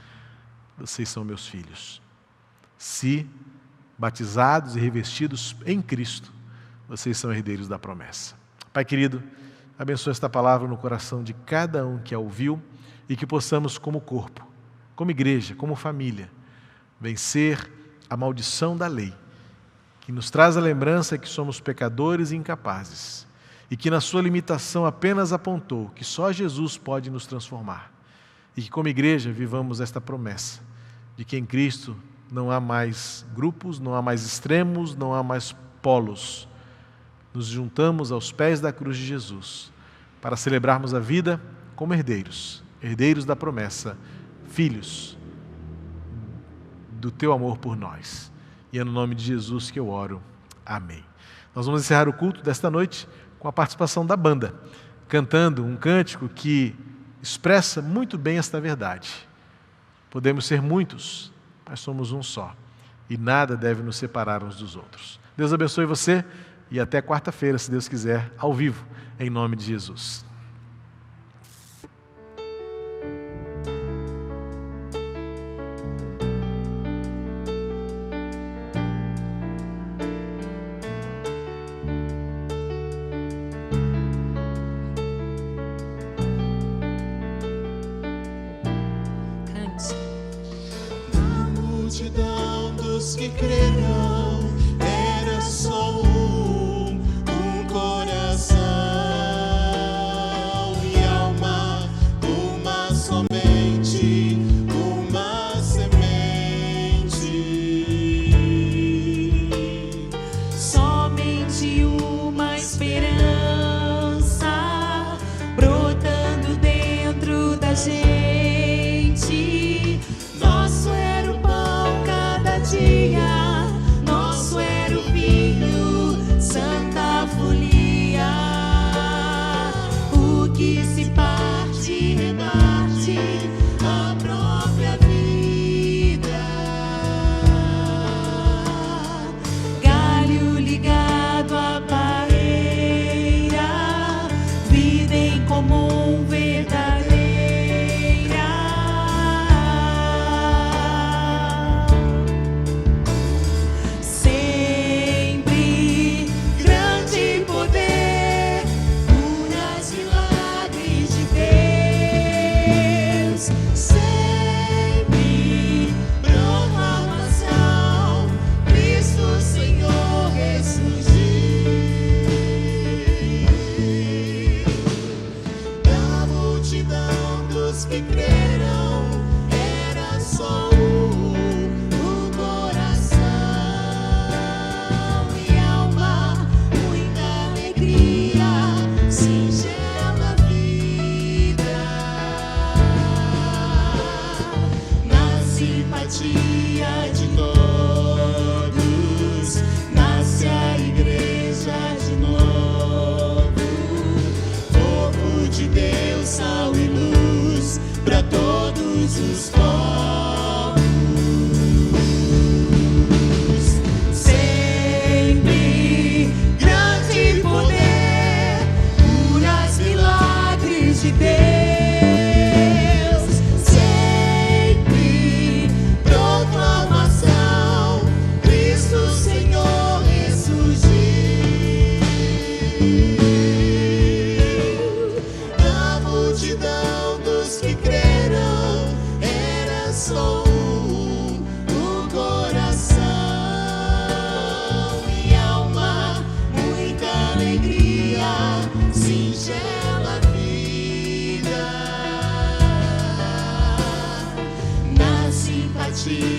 vocês são meus filhos. Se batizados e revestidos em Cristo, vocês são herdeiros da promessa. Pai querido, abençoa esta palavra no coração de cada um que a ouviu e que possamos, como corpo, como igreja, como família, vencer a maldição da lei, que nos traz a lembrança que somos pecadores e incapazes, e que na sua limitação apenas apontou que só Jesus pode nos transformar, e que como igreja vivamos esta promessa, de que em Cristo não há mais grupos, não há mais extremos, não há mais polos. Nos juntamos aos pés da cruz de Jesus para celebrarmos a vida como herdeiros, herdeiros da promessa, filhos do Teu amor por nós. E é no nome de Jesus que eu oro. Amém. Nós vamos encerrar o culto desta noite com a participação da banda, cantando um cântico que expressa muito bem esta verdade. Podemos ser muitos, mas somos um só, e nada deve nos separar uns dos outros. Deus abençoe você e até quarta-feira, se Deus quiser, ao vivo, em nome de Jesus. Que crerão, era só um coração. você.